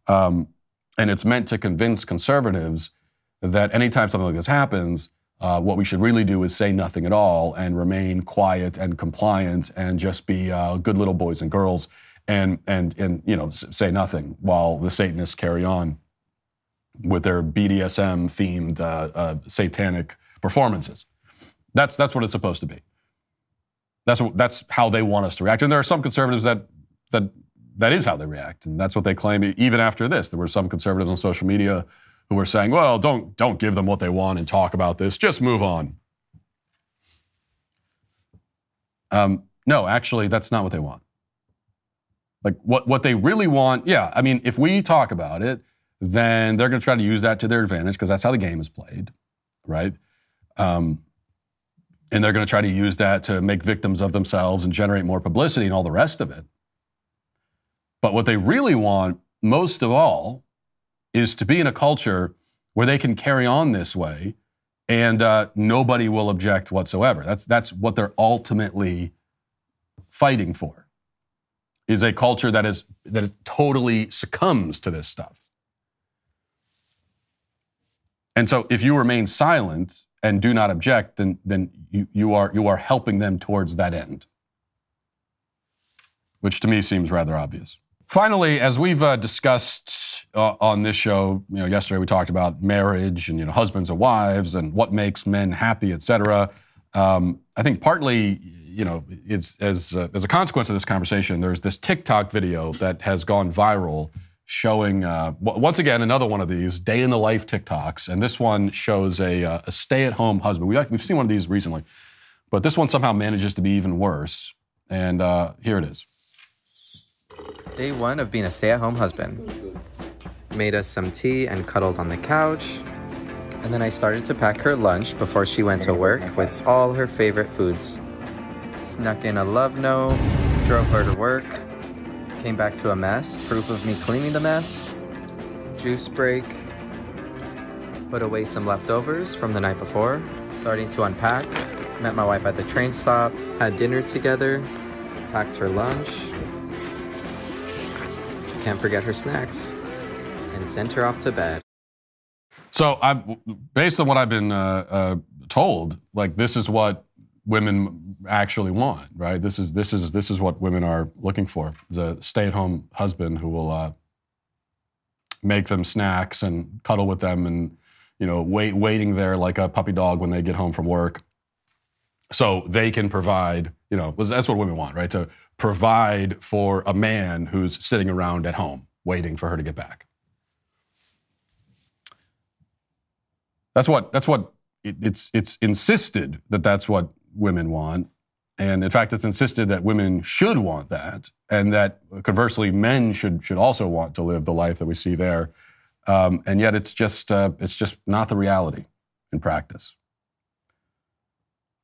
A: and it's meant to convince conservatives that anytime something like this happens, what we should really do is say nothing at all and remain quiet and compliant and just be good little boys and girls and say nothing while the Satanists carry on with their BDSM-themed satanic performances. That's what it's supposed to be. That's how they want us to react. And there are some conservatives that is how they react, and that's what they claim. Even after this, there were some conservatives on social media who were saying, well, don't give them what they want and talk about this. Just move on. No, actually, that's not what they want. Like, what they really want, if we talk about it, then they're going to try to use that to their advantage because that's how the game is played, right? And they're going to try to use that to make victims of themselves and generate more publicity and all the rest of it. But what they really want, most of all, is to be in a culture where they can carry on this way and nobody will object whatsoever. That's what they're ultimately fighting for, is a culture that is totally succumbs to this stuff. And so if you remain silent and do not object, then you are helping them towards that end, which to me seems rather obvious. Finally, as we've discussed on this show, yesterday we talked about marriage and husbands and wives and what makes men happy, etc. I think partly, it's as a consequence of this conversation, there's this TikTok video that has gone viral showing, once again, another one of these day in the life TikToks, and this one shows a stay-at-home husband. We've seen one of these recently, but this one somehow manages to be even worse. And here it is.
L: Day one of being a stay-at-home husband. Made us some tea and cuddled on the couch. And then I started to pack her lunch before she went to work with all her favorite foods. Snuck in a love note, drove her to work, came back to a mess, proof of me cleaning the mess, juice break, put away some leftovers from the night before, starting to unpack, met my wife at the train stop, had dinner together, packed her lunch, can't forget her snacks, and sent her off to bed.
A: So, based on what I've been told, this is what women actually want, right? This is what women are looking for: is a stay-at-home husband who will make them snacks and cuddle with them, and waiting there like a puppy dog when they get home from work, so they can provide. That's what women want, right? To provide for a man who's sitting around at home waiting for her to get back. That's what it's insisted that that's what women want. And in fact, it's insisted that women should want that, and that conversely, men should also want to live the life that we see there. And yet it's just not the reality in practice.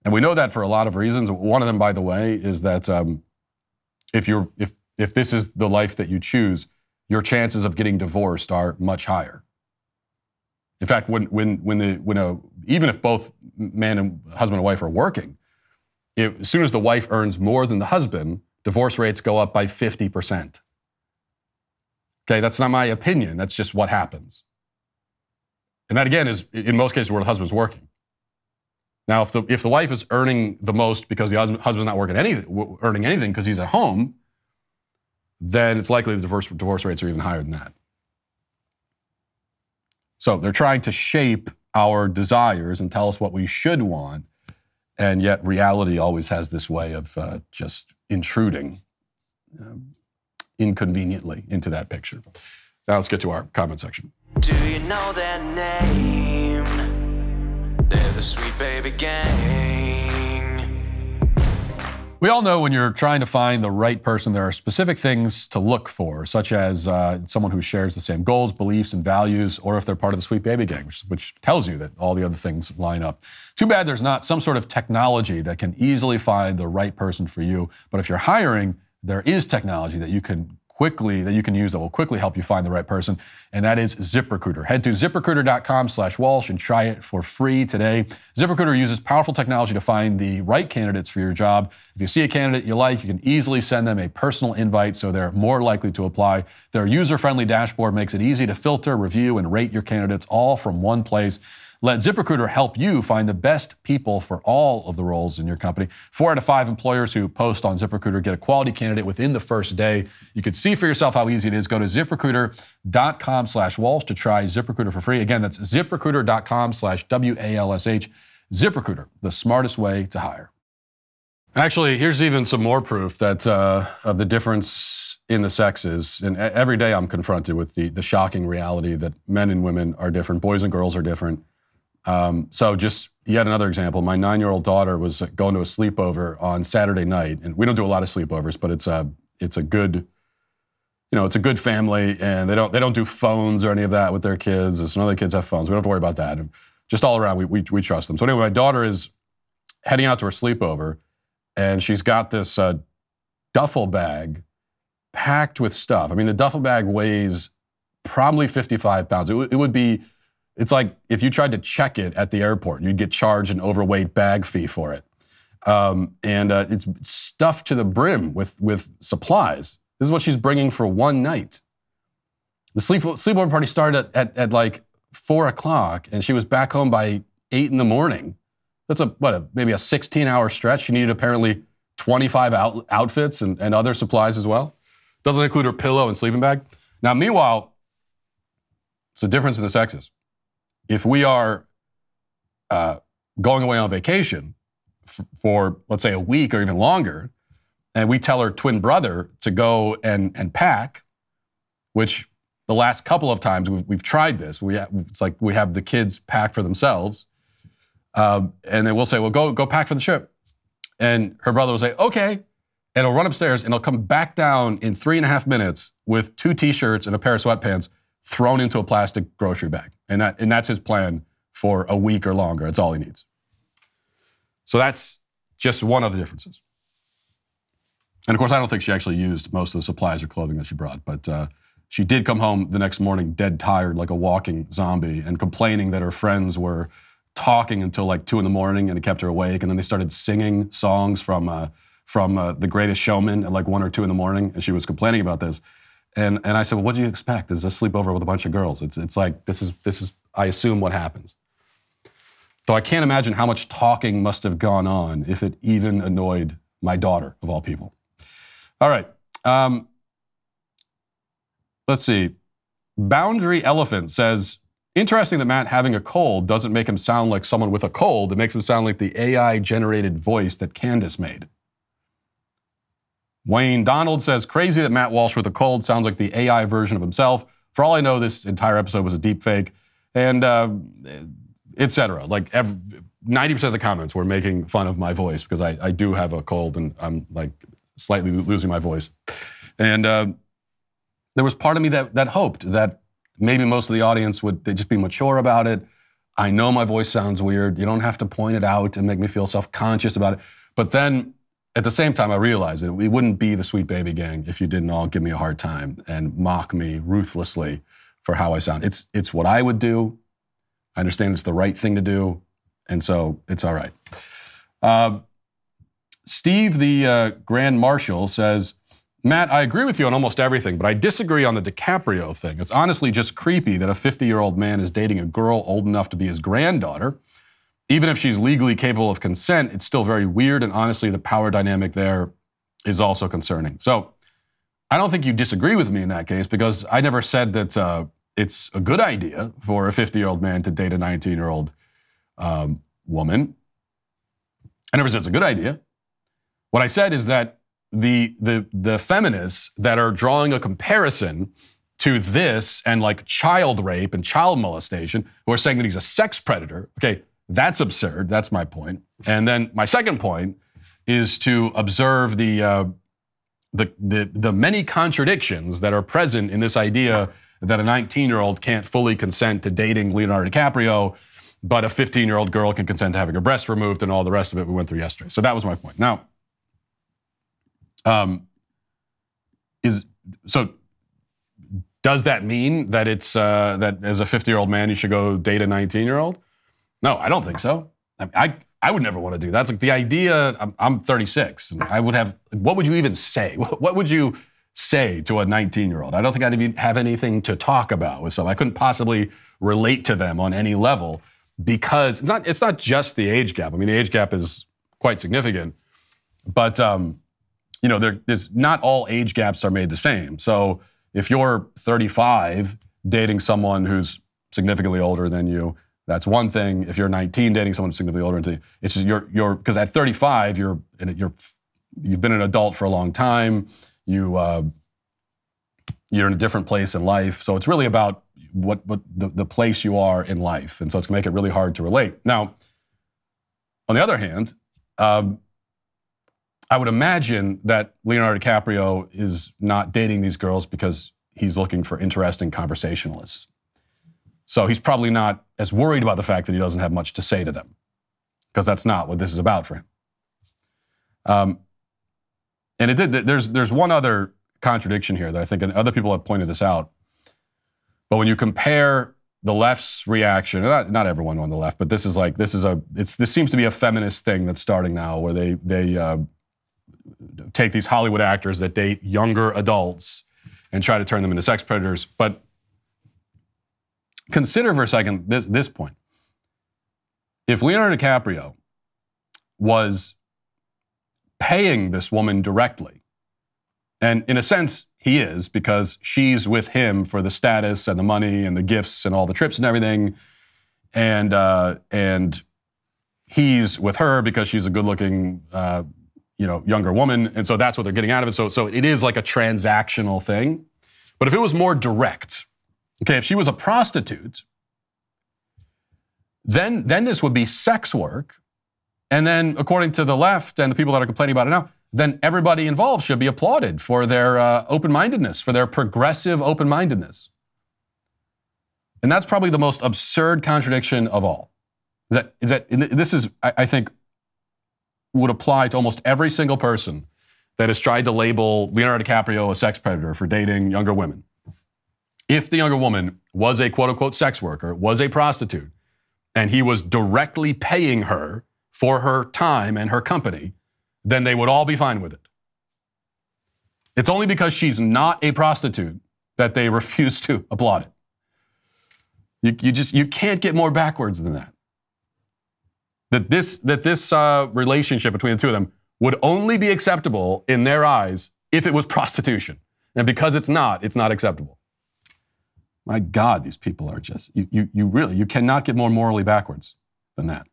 A: And we know that for a lot of reasons. One of them, by the way, is that if this is the life that you choose, your chances of getting divorced are much higher. In fact, even if both husband and wife are working, as soon as the wife earns more than the husband, divorce rates go up by 50%. Okay, that's not my opinion. That's just what happens. And that, again, is in most cases where the husband's working. Now, if the wife is earning the most because the husband's not earning anything because he's at home, then it's likely the divorce rates are even higher than that. So they're trying to shape our desires and tell us what we should want And yet reality always has this way of just intruding inconveniently into that picture. Now let's get to our comment section.
M: Do you know their name? They're the Sweet Baby Gang.
A: We all know when you're trying to find the right person, there are specific things to look for, such as someone who shares the same goals, beliefs, and values, or if they're part of the Sweet Baby Gang, which tells you that all the other things line up. Too bad there's not some sort of technology that can easily find the right person for you. But if you're hiring, there is technology that you can use that will quickly help you find the right person, and that is ZipRecruiter. Head to ZipRecruiter.com/Walsh and try it for free today. ZipRecruiter uses powerful technology to find the right candidates for your job. If you see a candidate you like, you can easily send them a personal invite so they're more likely to apply. Their user-friendly dashboard makes it easy to filter, review, and rate your candidates all from one place. Let ZipRecruiter help you find the best people for all of the roles in your company. 4 out of 5 employers who post on ZipRecruiter get a quality candidate within the first day. You can see for yourself how easy it is. Go to ZipRecruiter.com/Walsh to try ZipRecruiter for free. Again, that's ZipRecruiter.com/WALSH. ZipRecruiter, the smartest way to hire. Actually, here's even some more proof that of the difference in the sexes. And every day I'm confronted with the shocking reality that men and women are different, boys and girls are different. So just yet another example, my 9-year-old daughter was going to a sleepover on Saturday night, and we don't do a lot of sleepovers, but it's a good, it's a good family, and they don't do phones or any of that with their kids. Some other kids have phones. We don't have to worry about that. And just all around, we trust them. So anyway, my daughter is heading out to her sleepover, and she's got this duffel bag packed with stuff. I mean, the duffel bag weighs probably 55 pounds. It's like if you tried to check it at the airport, you'd get charged an overweight bag fee for it. It's stuffed to the brim with supplies. This is what she's bringing for one night. The sleepover party started at like 4 o'clock, and she was back home by 8 in the morning. That's maybe a 16-hour stretch. She needed apparently 25 outfits and other supplies as well. Doesn't include her pillow and sleeping bag. Now, meanwhile, it's a difference in the sexes. If we are going away on vacation for, let's say, a week or even longer, and we tell her twin brother to go and pack, which the last couple of times we've tried this, it's like we have the kids pack for themselves, and then we'll say, well, go pack for the trip. And her brother will say, okay, and he'll run upstairs, and he'll come back down in 3.5 minutes with 2 T-shirts and a pair of sweatpants thrown into a plastic grocery bag. And that's his plan for a week or longer. That's all he needs. So that's just one of the differences. And of course, I don't think she actually used most of the supplies or clothing that she brought, but she did come home the next morning dead tired like a walking zombie and complaining that her friends were talking until like 2 in the morning and it kept her awake. And then they started singing songs from The Greatest Showman at like 1 or 2 in the morning. And she was complaining about this. And I said, well, what do you expect? This is a sleepover with a bunch of girls. It's like, this is, I assume, what happens. Though I can't imagine how much talking must have gone on if it even annoyed my daughter, of all people. All right. Let's see. Boundary Elephant says, interesting that Matt having a cold doesn't make him sound like someone with a cold. It makes him sound like the AI-generated voice that Candace made. Wayne Donald says, crazy that Matt Walsh with a cold sounds like the AI version of himself. For all I know, this entire episode was a deep fake, and etc. Like 90% of the comments were making fun of my voice because I do have a cold and I'm like slightly losing my voice. And there was part of me that hoped that maybe most of the audience would just be mature about it. I know my voice sounds weird. You don't have to point it out and make me feel self-conscious about it. But then at the same time, I realized that it wouldn't be the Sweet Baby Gang if you didn't all give me a hard time and mock me ruthlessly for how I sound. It's what I would do. I understand it's the right thing to do, and so it's all right. Steve, the Grand Marshal, says, Matt, I agree with you on almost everything, but I disagree on the DiCaprio thing. It's honestly just creepy that a 50-year-old man is dating a girl old enough to be his granddaughter. Even if she's legally capable of consent, it's still very weird, and honestly, the power dynamic there is also concerning. So I don't think you disagree with me in that case, because I never said that it's a good idea for a 50-year-old man to date a 19-year-old woman. I never said it's a good idea. What I said is that the feminists that are drawing a comparison to this and like child rape and child molestation, who are saying that he's a sex predator, okay, that's absurd. That's my point. And then my second point is to observe the many contradictions that are present in this idea that a 19-year-old can't fully consent to dating Leonardo DiCaprio, but a 15-year-old girl can consent to having her breast removed and all the rest of it we went through yesterday. So that was my point. Now, does that mean that it's that as a 50-year-old man you should go date a 19-year-old? No, I don't think so. I would never want to do that. It's like the idea. I'm 36, and I would have. What would you even say? What would you say to a 19-year-old? I don't think I'd even have anything to talk about with someone. I couldn't possibly relate to them on any level because it's not just the age gap. I mean, the age gap is quite significant, but there's not all age gaps are made the same. So if you're 35 dating someone who's significantly older than you, that's one thing. If you're 19 dating someone significantly older than you, it's just you're because at 35 you've been an adult for a long time. You're in a different place in life. So it's really about what the place you are in life, and so it's gonna make it really hard to relate. Now, on the other hand, I would imagine that Leonardo DiCaprio is not dating these girls because he's looking for interesting conversationalists. So he's probably not as worried about the fact that he doesn't have much to say to them, because that's not what this is about for him. And there's one other contradiction here that I think, and other people have pointed this out, but when you compare the left's reaction, not everyone on the left, but this seems to be a feminist thing that's starting now, where they take these Hollywood actors that date younger adults and try to turn them into sex predators. But consider for a second this point. If Leonardo DiCaprio was paying this woman directly, and in a sense he is, because she's with him for the status and the money and the gifts and all the trips and everything, and he's with her because she's a good-looking younger woman, and so that's what they're getting out of it. So it is like a transactional thing. But if it was more direct, okay, if she was a prostitute, then this would be sex work. And then, according to the left and the people that are complaining about it now, then everybody involved should be applauded for their open-mindedness, for their progressive open-mindedness. And that's probably the most absurd contradiction of all. This is, I think, would apply to almost every single person that has tried to label Leonardo DiCaprio a sex predator for dating younger women. If the younger woman was a quote-unquote sex worker, was a prostitute, and he was directly paying her for her time and her company, then they would all be fine with it. It's only because she's not a prostitute that they refuse to applaud it. You can't get more backwards than that. That this relationship between the two of them would only be acceptable in their eyes if it was prostitution. And because it's not acceptable. My God, these people are just, you cannot get more morally backwards than that.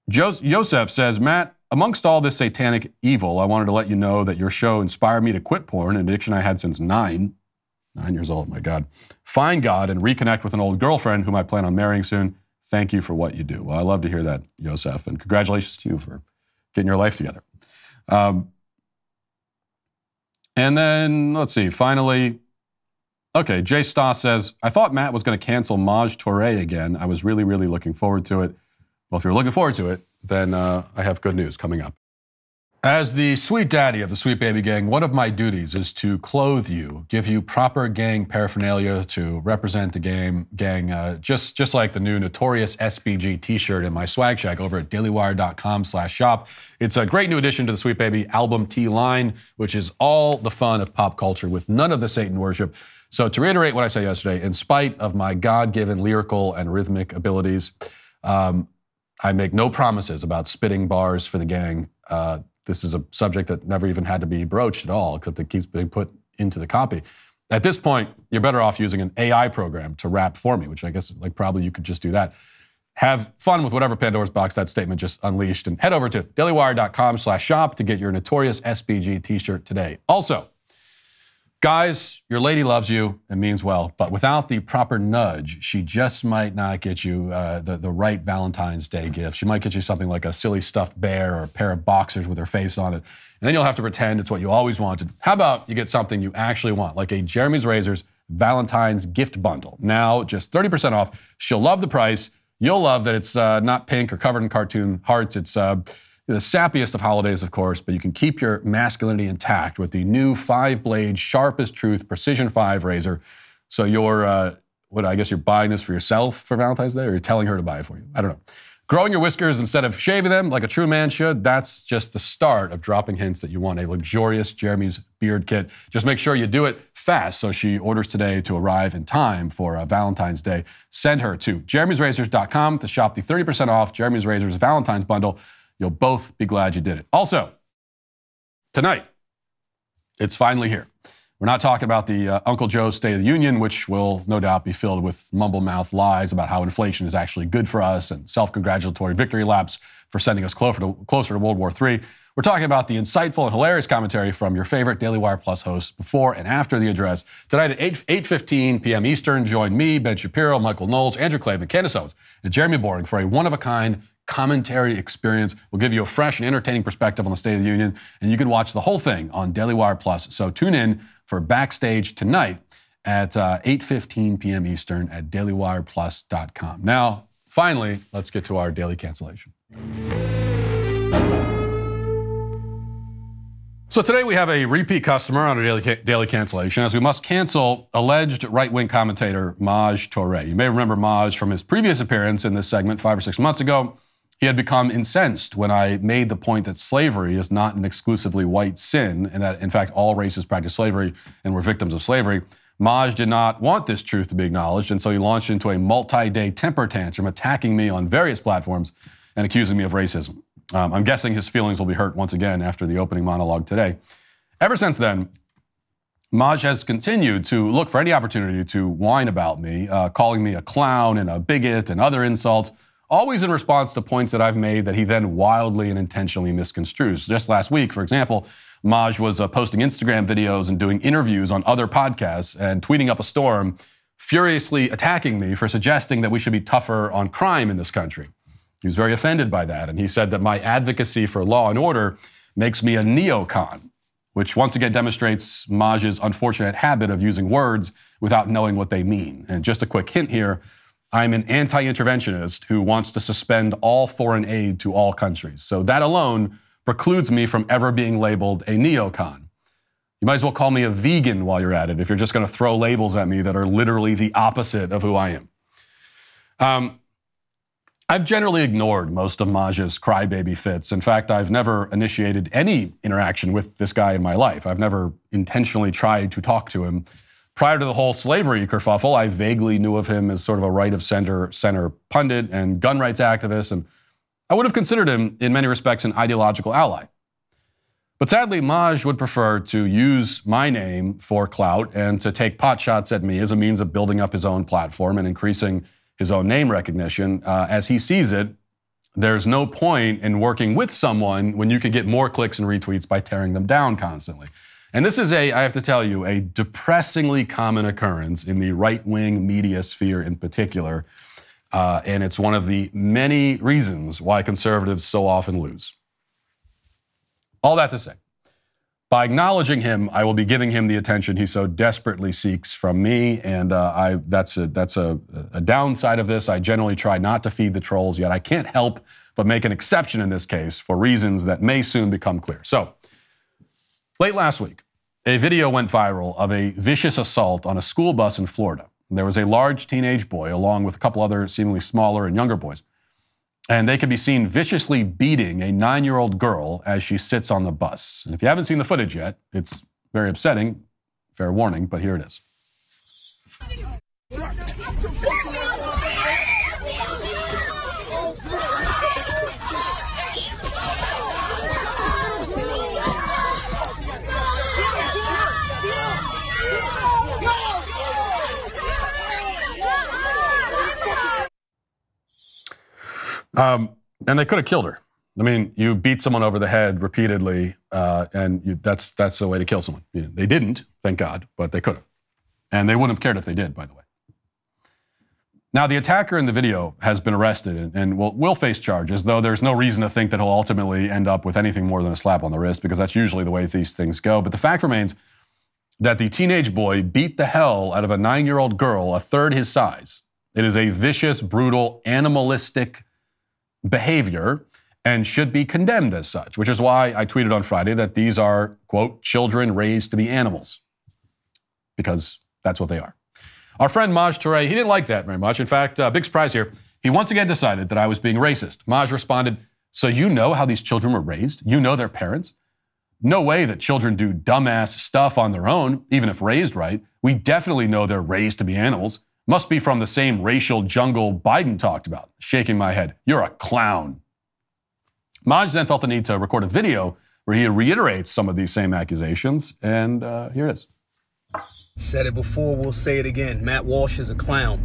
A: Joseph says, Matt, amongst all this satanic evil, I wanted to let you know that your show inspired me to quit porn, an addiction I had since 9 years old, my God. Find God and reconnect with an old girlfriend whom I plan on marrying soon. Thank you for what you do. Well, I love to hear that, Joseph, and congratulations to you for getting your life together. And then, let's see, finally, okay, Jay Stoss says, I thought Matt was going to cancel Maj Toure again. I was really, really looking forward to it. Well, if you're looking forward to it, then I have good news coming up. As the sweet daddy of the Sweet Baby Gang, one of my duties is to clothe you, give you proper gang paraphernalia to represent the gang, just like the new Notorious SBG t-shirt in my swag shack over at dailywire.com/shop. It's a great new addition to the Sweet Baby album tee line, which is all the fun of pop culture with none of the Satan worship. So to reiterate what I said yesterday, in spite of my God-given lyrical and rhythmic abilities, I make no promises about spitting bars for the gang. This is a subject that never even had to be broached at all, except it keeps being put into the copy. At this point, you're better off using an AI program to rap for me, which I guess probably you could just do that. Have fun with whatever Pandora's box that statement just unleashed, and head over to dailywire.com/shop to get your Notorious SPG t-shirt today. Also, guys, your lady loves you and means well, but without the proper nudge, she just might not get you the right Valentine's Day gift. She might get you something like a silly stuffed bear or a pair of boxers with her face on it, and then you'll have to pretend it's what you always wanted. How about you get something you actually want, like a Jeremy's Razors Valentine's gift bundle. Now, just 30% off. She'll love the price. You'll love that it's not pink or covered in cartoon hearts. It's the sappiest of holidays, of course, but you can keep your masculinity intact with the new 5-blade, sharp as truth, Precision 5 razor. So you're, I guess you're buying this for yourself for Valentine's Day, or you're telling her to buy it for you. I don't know. Growing your whiskers instead of shaving them like a true man should, that's just the start of dropping hints that you want a luxurious Jeremy's beard kit. Just make sure you do it fast so she orders today to arrive in time for Valentine's Day. Send her to jeremysrazors.com to shop the 30% off Jeremy's Razors Valentine's bundle. You'll both be glad you did it. Also, tonight, it's finally here. We're not talking about the Uncle Joe's State of the Union, which will no doubt be filled with mumble-mouthed lies about how inflation is actually good for us and self-congratulatory victory laps for sending us closer to World War III. We're talking about the insightful and hilarious commentary from your favorite Daily Wire Plus hosts before and after the address. Tonight at 8:15 p.m. Eastern, join me, Ben Shapiro, Michael Knowles, Andrew Klavan, Candace Owens, and Jeremy Boring for a one-of-a-kind commentary experience. We'll give you a fresh and entertaining perspective on the State of the Union, and you can watch the whole thing on Daily Wire Plus. So tune in for Backstage tonight at 8:15 p.m. Eastern at dailywireplus.com. Now, finally, let's get to our daily cancellation. So today we have a repeat customer on a daily cancellation, as we must cancel alleged right-wing commentator Maj Toure. You may remember Maj from his previous appearance in this segment 5 or 6 months ago. He had become incensed when I made the point that slavery is not an exclusively white sin, and that, in fact, all races practice slavery and were victims of slavery. Maj did not want this truth to be acknowledged, and so he launched into a multi-day temper tantrum, attacking me on various platforms and accusing me of racism. I'm guessing his feelings will be hurt once again after the opening monologue today. Ever since then, Maj has continued to look for any opportunity to whine about me, calling me a clown and a bigot and other insults, always in response to points that I've made that he then wildly and intentionally misconstrues. Just last week, for example, Maj was posting Instagram videos and doing interviews on other podcasts and tweeting up a storm, furiously attacking me for suggesting that we should be tougher on crime in this country. He was very offended by that, and he said that my advocacy for law and order makes me a neocon, which once again demonstrates Maj's unfortunate habit of using words without knowing what they mean. And just a quick hint here, I'm an anti-interventionist who wants to suspend all foreign aid to all countries. So that alone precludes me from ever being labeled a neocon. You might as well call me a vegan while you're at it, if you're just going to throw labels at me that are literally the opposite of who I am. I've generally ignored most of Maj's crybaby fits. In fact, I've never initiated any interaction with this guy in my life. I've never intentionally tried to talk to him. Prior to the whole slavery kerfuffle, I vaguely knew of him as sort of a right-of-center pundit and gun rights activist, and I would have considered him, in many respects, an ideological ally. But sadly, Maj would prefer to use my name for clout and to take potshots at me as a means of building up his own platform and increasing his own name recognition. As he sees it, there's no point in working with someone when you can get more clicks and retweets by tearing them down constantly. And this is I have to tell you, a depressingly common occurrence in the right-wing media sphere in particular. And it's one of the many reasons why conservatives so often lose. All that to say, by acknowledging him, I will be giving him the attention he so desperately seeks from me. And that's a downside of this. I generally try not to feed the trolls, yet I can't help but make an exception in this case for reasons that may soon become clear. So, late last week, a video went viral of a vicious assault on a school bus in Florida. There was a large teenage boy along with a couple other seemingly smaller and younger boys. And they could be seen viciously beating a 9-year-old girl as she sits on the bus. And if you haven't seen the footage yet, it's very upsetting. Fair warning, but here it is. And they could have killed her. I mean, you beat someone over the head repeatedly, that's the way to kill someone. They didn't, thank God, but they could have. And they wouldn't have cared if they did, by the way. Now, the attacker in the video has been arrested and will face charges, though there's no reason to think that he'll ultimately end up with anything more than a slap on the wrist, because that's usually the way these things go. But the fact remains that the teenage boy beat the hell out of a 9-year-old girl, a third his size. It is a vicious, brutal, animalistic behavior and should be condemned as such, which is why I tweeted on Friday that these are, quote, children raised to be animals, because that's what they are. Our friend Maj Toure, he didn't like that very much. In fact, big surprise here, he once again decided that I was being racist. Maj responded, so you know how these children were raised? You know their parents? No way that children do dumbass stuff on their own, even if raised right. We definitely know they're raised to be animals. Must be from the same racial jungle Biden talked about. Shaking my head. You're a clown. Maj then felt the need to record a video where he reiterates some of these same accusations, and here it is.
N: Said it before, we'll say it again. Matt Walsh is a clown.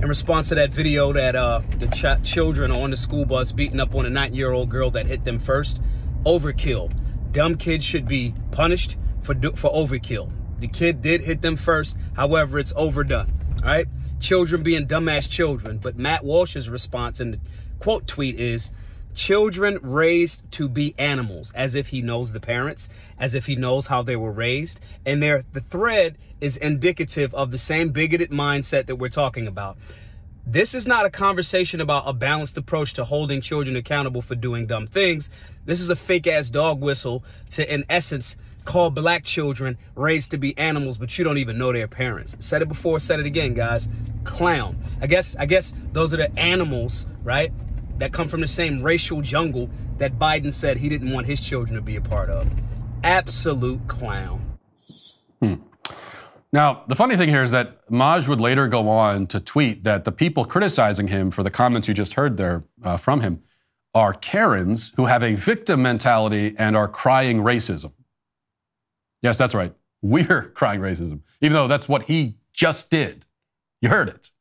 N: In response to that video that the children are on the school bus beating up on a 9-year-old girl that hit them first, overkill. Dumb kids should be punished for overkill. The kid did hit them first, however, it's overdone. All right? Children being dumbass children. But Matt Walsh's response in the quote tweet is, children raised to be animals, as if he knows the parents, as if he knows how they were raised. And the thread is indicative of the same bigoted mindset that we're talking about. This is not a conversation about a balanced approach to holding children accountable for doing dumb things. This is a fake-ass dog whistle to, in essence, call black children raised to be animals, but you don't even know their parents. Said it before, said it again, guys. Clown. I guess those are the animals, right, that come from the same racial jungle that Biden said he didn't want his children to be a part of. Absolute clown.
A: Now, the funny thing here is that Maj would later go on to tweet that the people criticizing him for the comments you just heard there from him are Karens who have a victim mentality and are crying racism. Yes, that's right. We're crying racism, even though that's what he just did. You heard it.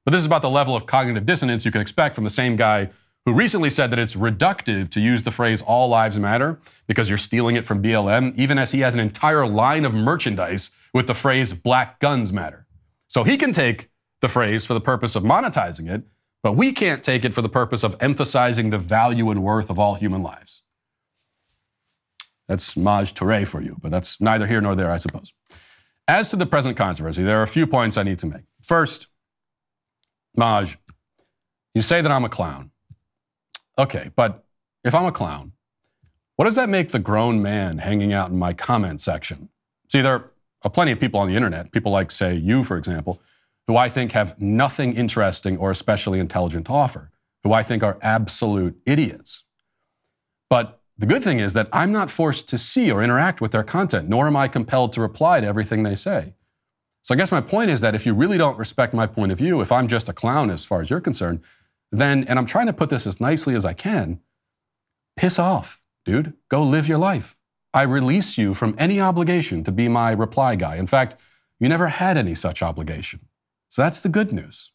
A: But this is about the level of cognitive dissonance you can expect from the same guy who recently said that it's reductive to use the phrase all lives matter because you're stealing it from BLM, even as he has an entire line of merchandise with the phrase black guns matter. So he can take the phrase for the purpose of monetizing it, but we can't take it for the purpose of emphasizing the value and worth of all human lives. That's Maj Toure for you, but that's neither here nor there, I suppose. As to the present controversy, there are a few points I need to make. First, Maj, you say that I'm a clown. Okay, but if I'm a clown, what does that make the grown man hanging out in my comment section? See, there are plenty of people on the internet, people like, say, you, for example, who I think have nothing interesting or especially intelligent to offer, who I think are absolute idiots. But the good thing is that I'm not forced to see or interact with their content, nor am I compelled to reply to everything they say. So I guess my point is that if you really don't respect my point of view, if I'm just a clown as far as you're concerned, then, and I'm trying to put this as nicely as I can, piss off, dude. Go live your life. I release you from any obligation to be my reply guy. In fact, you never had any such obligation. So that's the good news.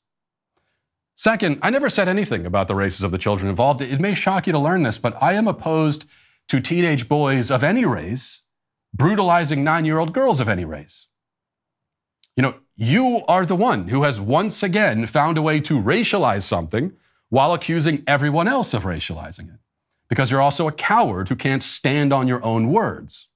A: Second, I never said anything about the races of the children involved. It may shock you to learn this, but I am opposed to teenage boys of any race brutalizing 9-year-old girls of any race. You know, you are the one who has once again found a way to racialize something while accusing everyone else of racializing it. Because you're also a coward who can't stand on your own words.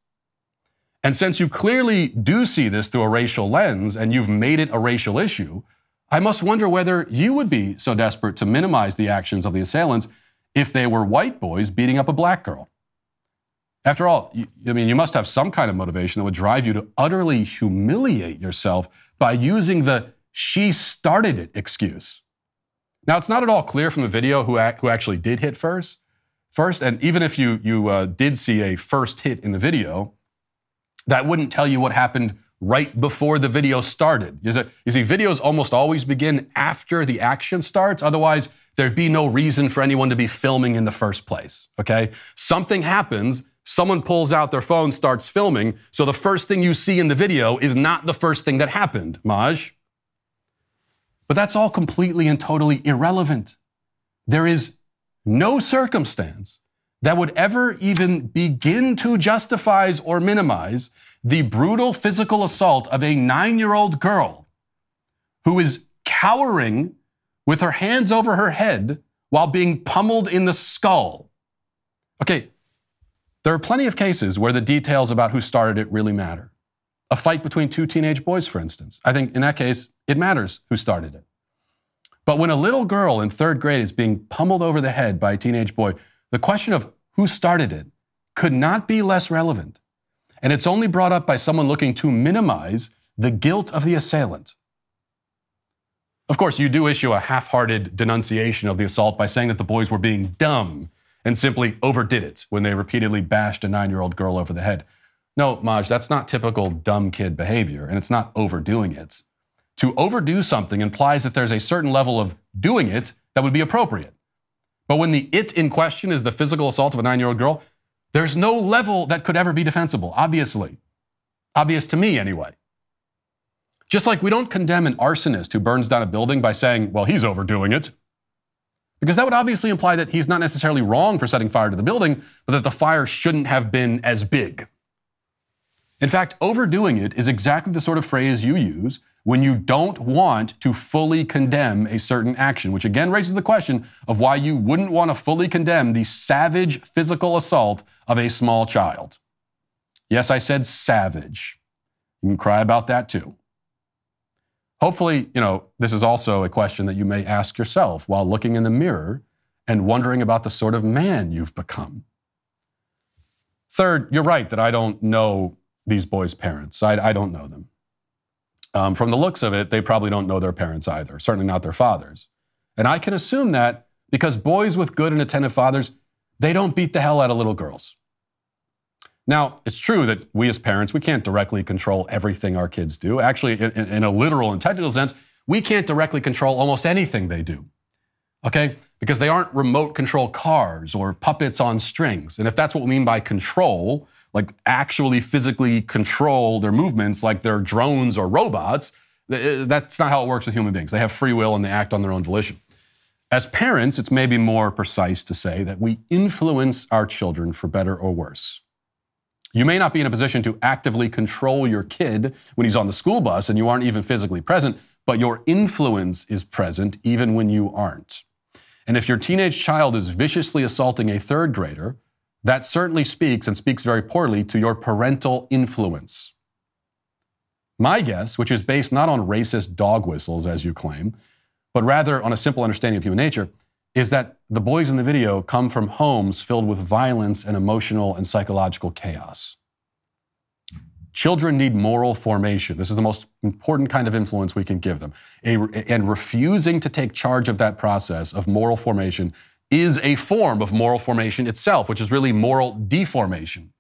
A: And since you clearly do see this through a racial lens and you've made it a racial issue, I must wonder whether you would be so desperate to minimize the actions of the assailants if they were white boys beating up a black girl. After all, you must have some kind of motivation that would drive you to utterly humiliate yourself by using the "she started it" excuse. Now, it's not at all clear from the video who actually did hit first, and even if you did see a first hit in the video, that wouldn't tell you what happened right before the video started. You see, videos almost always begin after the action starts. Otherwise, there'd be no reason for anyone to be filming in the first place, okay? Something happens, someone pulls out their phone, starts filming, so the first thing you see in the video is not the first thing that happened, Maj. But that's all completely and totally irrelevant. There is no circumstance that would ever even begin to justify or minimize the brutal physical assault of a 9-year-old girl who is cowering with her hands over her head while being pummeled in the skull. Okay, there are plenty of cases where the details about who started it really matter. A fight between two teenage boys, for instance. I think in that case, it matters who started it. But when a little girl in 3rd grade is being pummeled over the head by a teenage boy, the question of who started it could not be less relevant. And it's only brought up by someone looking to minimize the guilt of the assailant. Of course, you do issue a half-hearted denunciation of the assault by saying that the boys were being dumb and simply overdid it when they repeatedly bashed a 9-year-old girl over the head. No, Maj, that's not typical dumb kid behavior, and it's not overdoing it. To overdo something implies that there's a certain level of doing it that would be appropriate. But when the it in question is the physical assault of a 9-year-old girl, there's no level that could ever be defensible, obviously. Obvious to me, anyway. Just like we don't condemn an arsonist who burns down a building by saying, well, he's overdoing it. Because that would obviously imply that he's not necessarily wrong for setting fire to the building, but that the fire shouldn't have been as big. In fact, overdoing it is exactly the sort of phrase you use when you don't want to fully condemn a certain action, which again raises the question of why you wouldn't want to fully condemn the savage physical assault of a small child. Yes, I said savage. You can cry about that too. Hopefully, this is also a question that you may ask yourself while looking in the mirror and wondering about the sort of man you've become. Third, you're right that I don't know these boys' parents. I don't know them. From the looks of it, they probably don't know their parents either, certainly not their fathers. And I can assume that because boys with good and attentive fathers, they don't beat the hell out of little girls. Now, it's true that we as parents, we can't directly control everything our kids do. Actually, in a literal and technical sense, we can't directly control almost anything they do, okay? Because they aren't remote control cars or puppets on strings. And if that's what we mean by control, like actually physically control their movements like they're drones or robots, that's not how it works with human beings. They have free will and they act on their own volition. As parents, it's maybe more precise to say that we influence our children for better or worse. You may not be in a position to actively control your kid when he's on the school bus and you aren't even physically present, but your influence is present even when you aren't. And if your teenage child is viciously assaulting a 3rd grader, that certainly speaks, and speaks very poorly, to your parental influence. My guess, which is based not on racist dog whistles, as you claim, but rather on a simple understanding of human nature, is that the boys in the video come from homes filled with violence and emotional and psychological chaos. Children need moral formation. This is the most important kind of influence we can give them. And refusing to take charge of that process of moral formation is a form of moral formation itself, which is really moral deformation.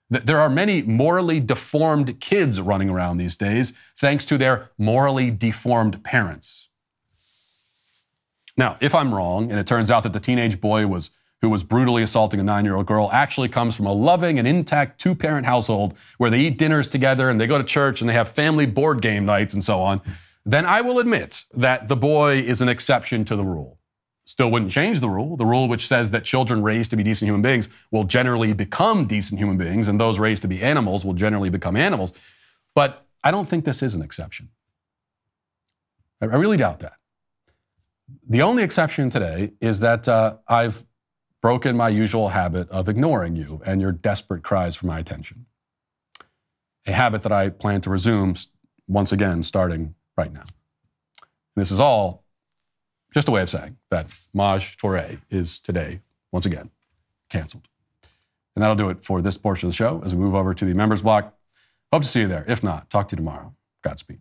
A: There are many morally deformed kids running around these days, thanks to their morally deformed parents. Now, if I'm wrong, and it turns out that the teenage boy who was brutally assaulting a 9-year-old girl actually comes from a loving and intact 2-parent household where they eat dinners together and they go to church and they have family board game nights and so on, then I will admit that the boy is an exception to the rule. Still wouldn't change the rule which says that children raised to be decent human beings will generally become decent human beings, and those raised to be animals will generally become animals. But I don't think this is an exception. I really doubt that. The only exception today is that I've broken my usual habit of ignoring you and your desperate cries for my attention. A habit that I plan to resume once again starting right now. And this is all just a way of saying that Maj Toure is today, once again, canceled. And that'll do it for this portion of the show as we move over to the members block. Hope to see you there. If not, talk to you tomorrow. Godspeed.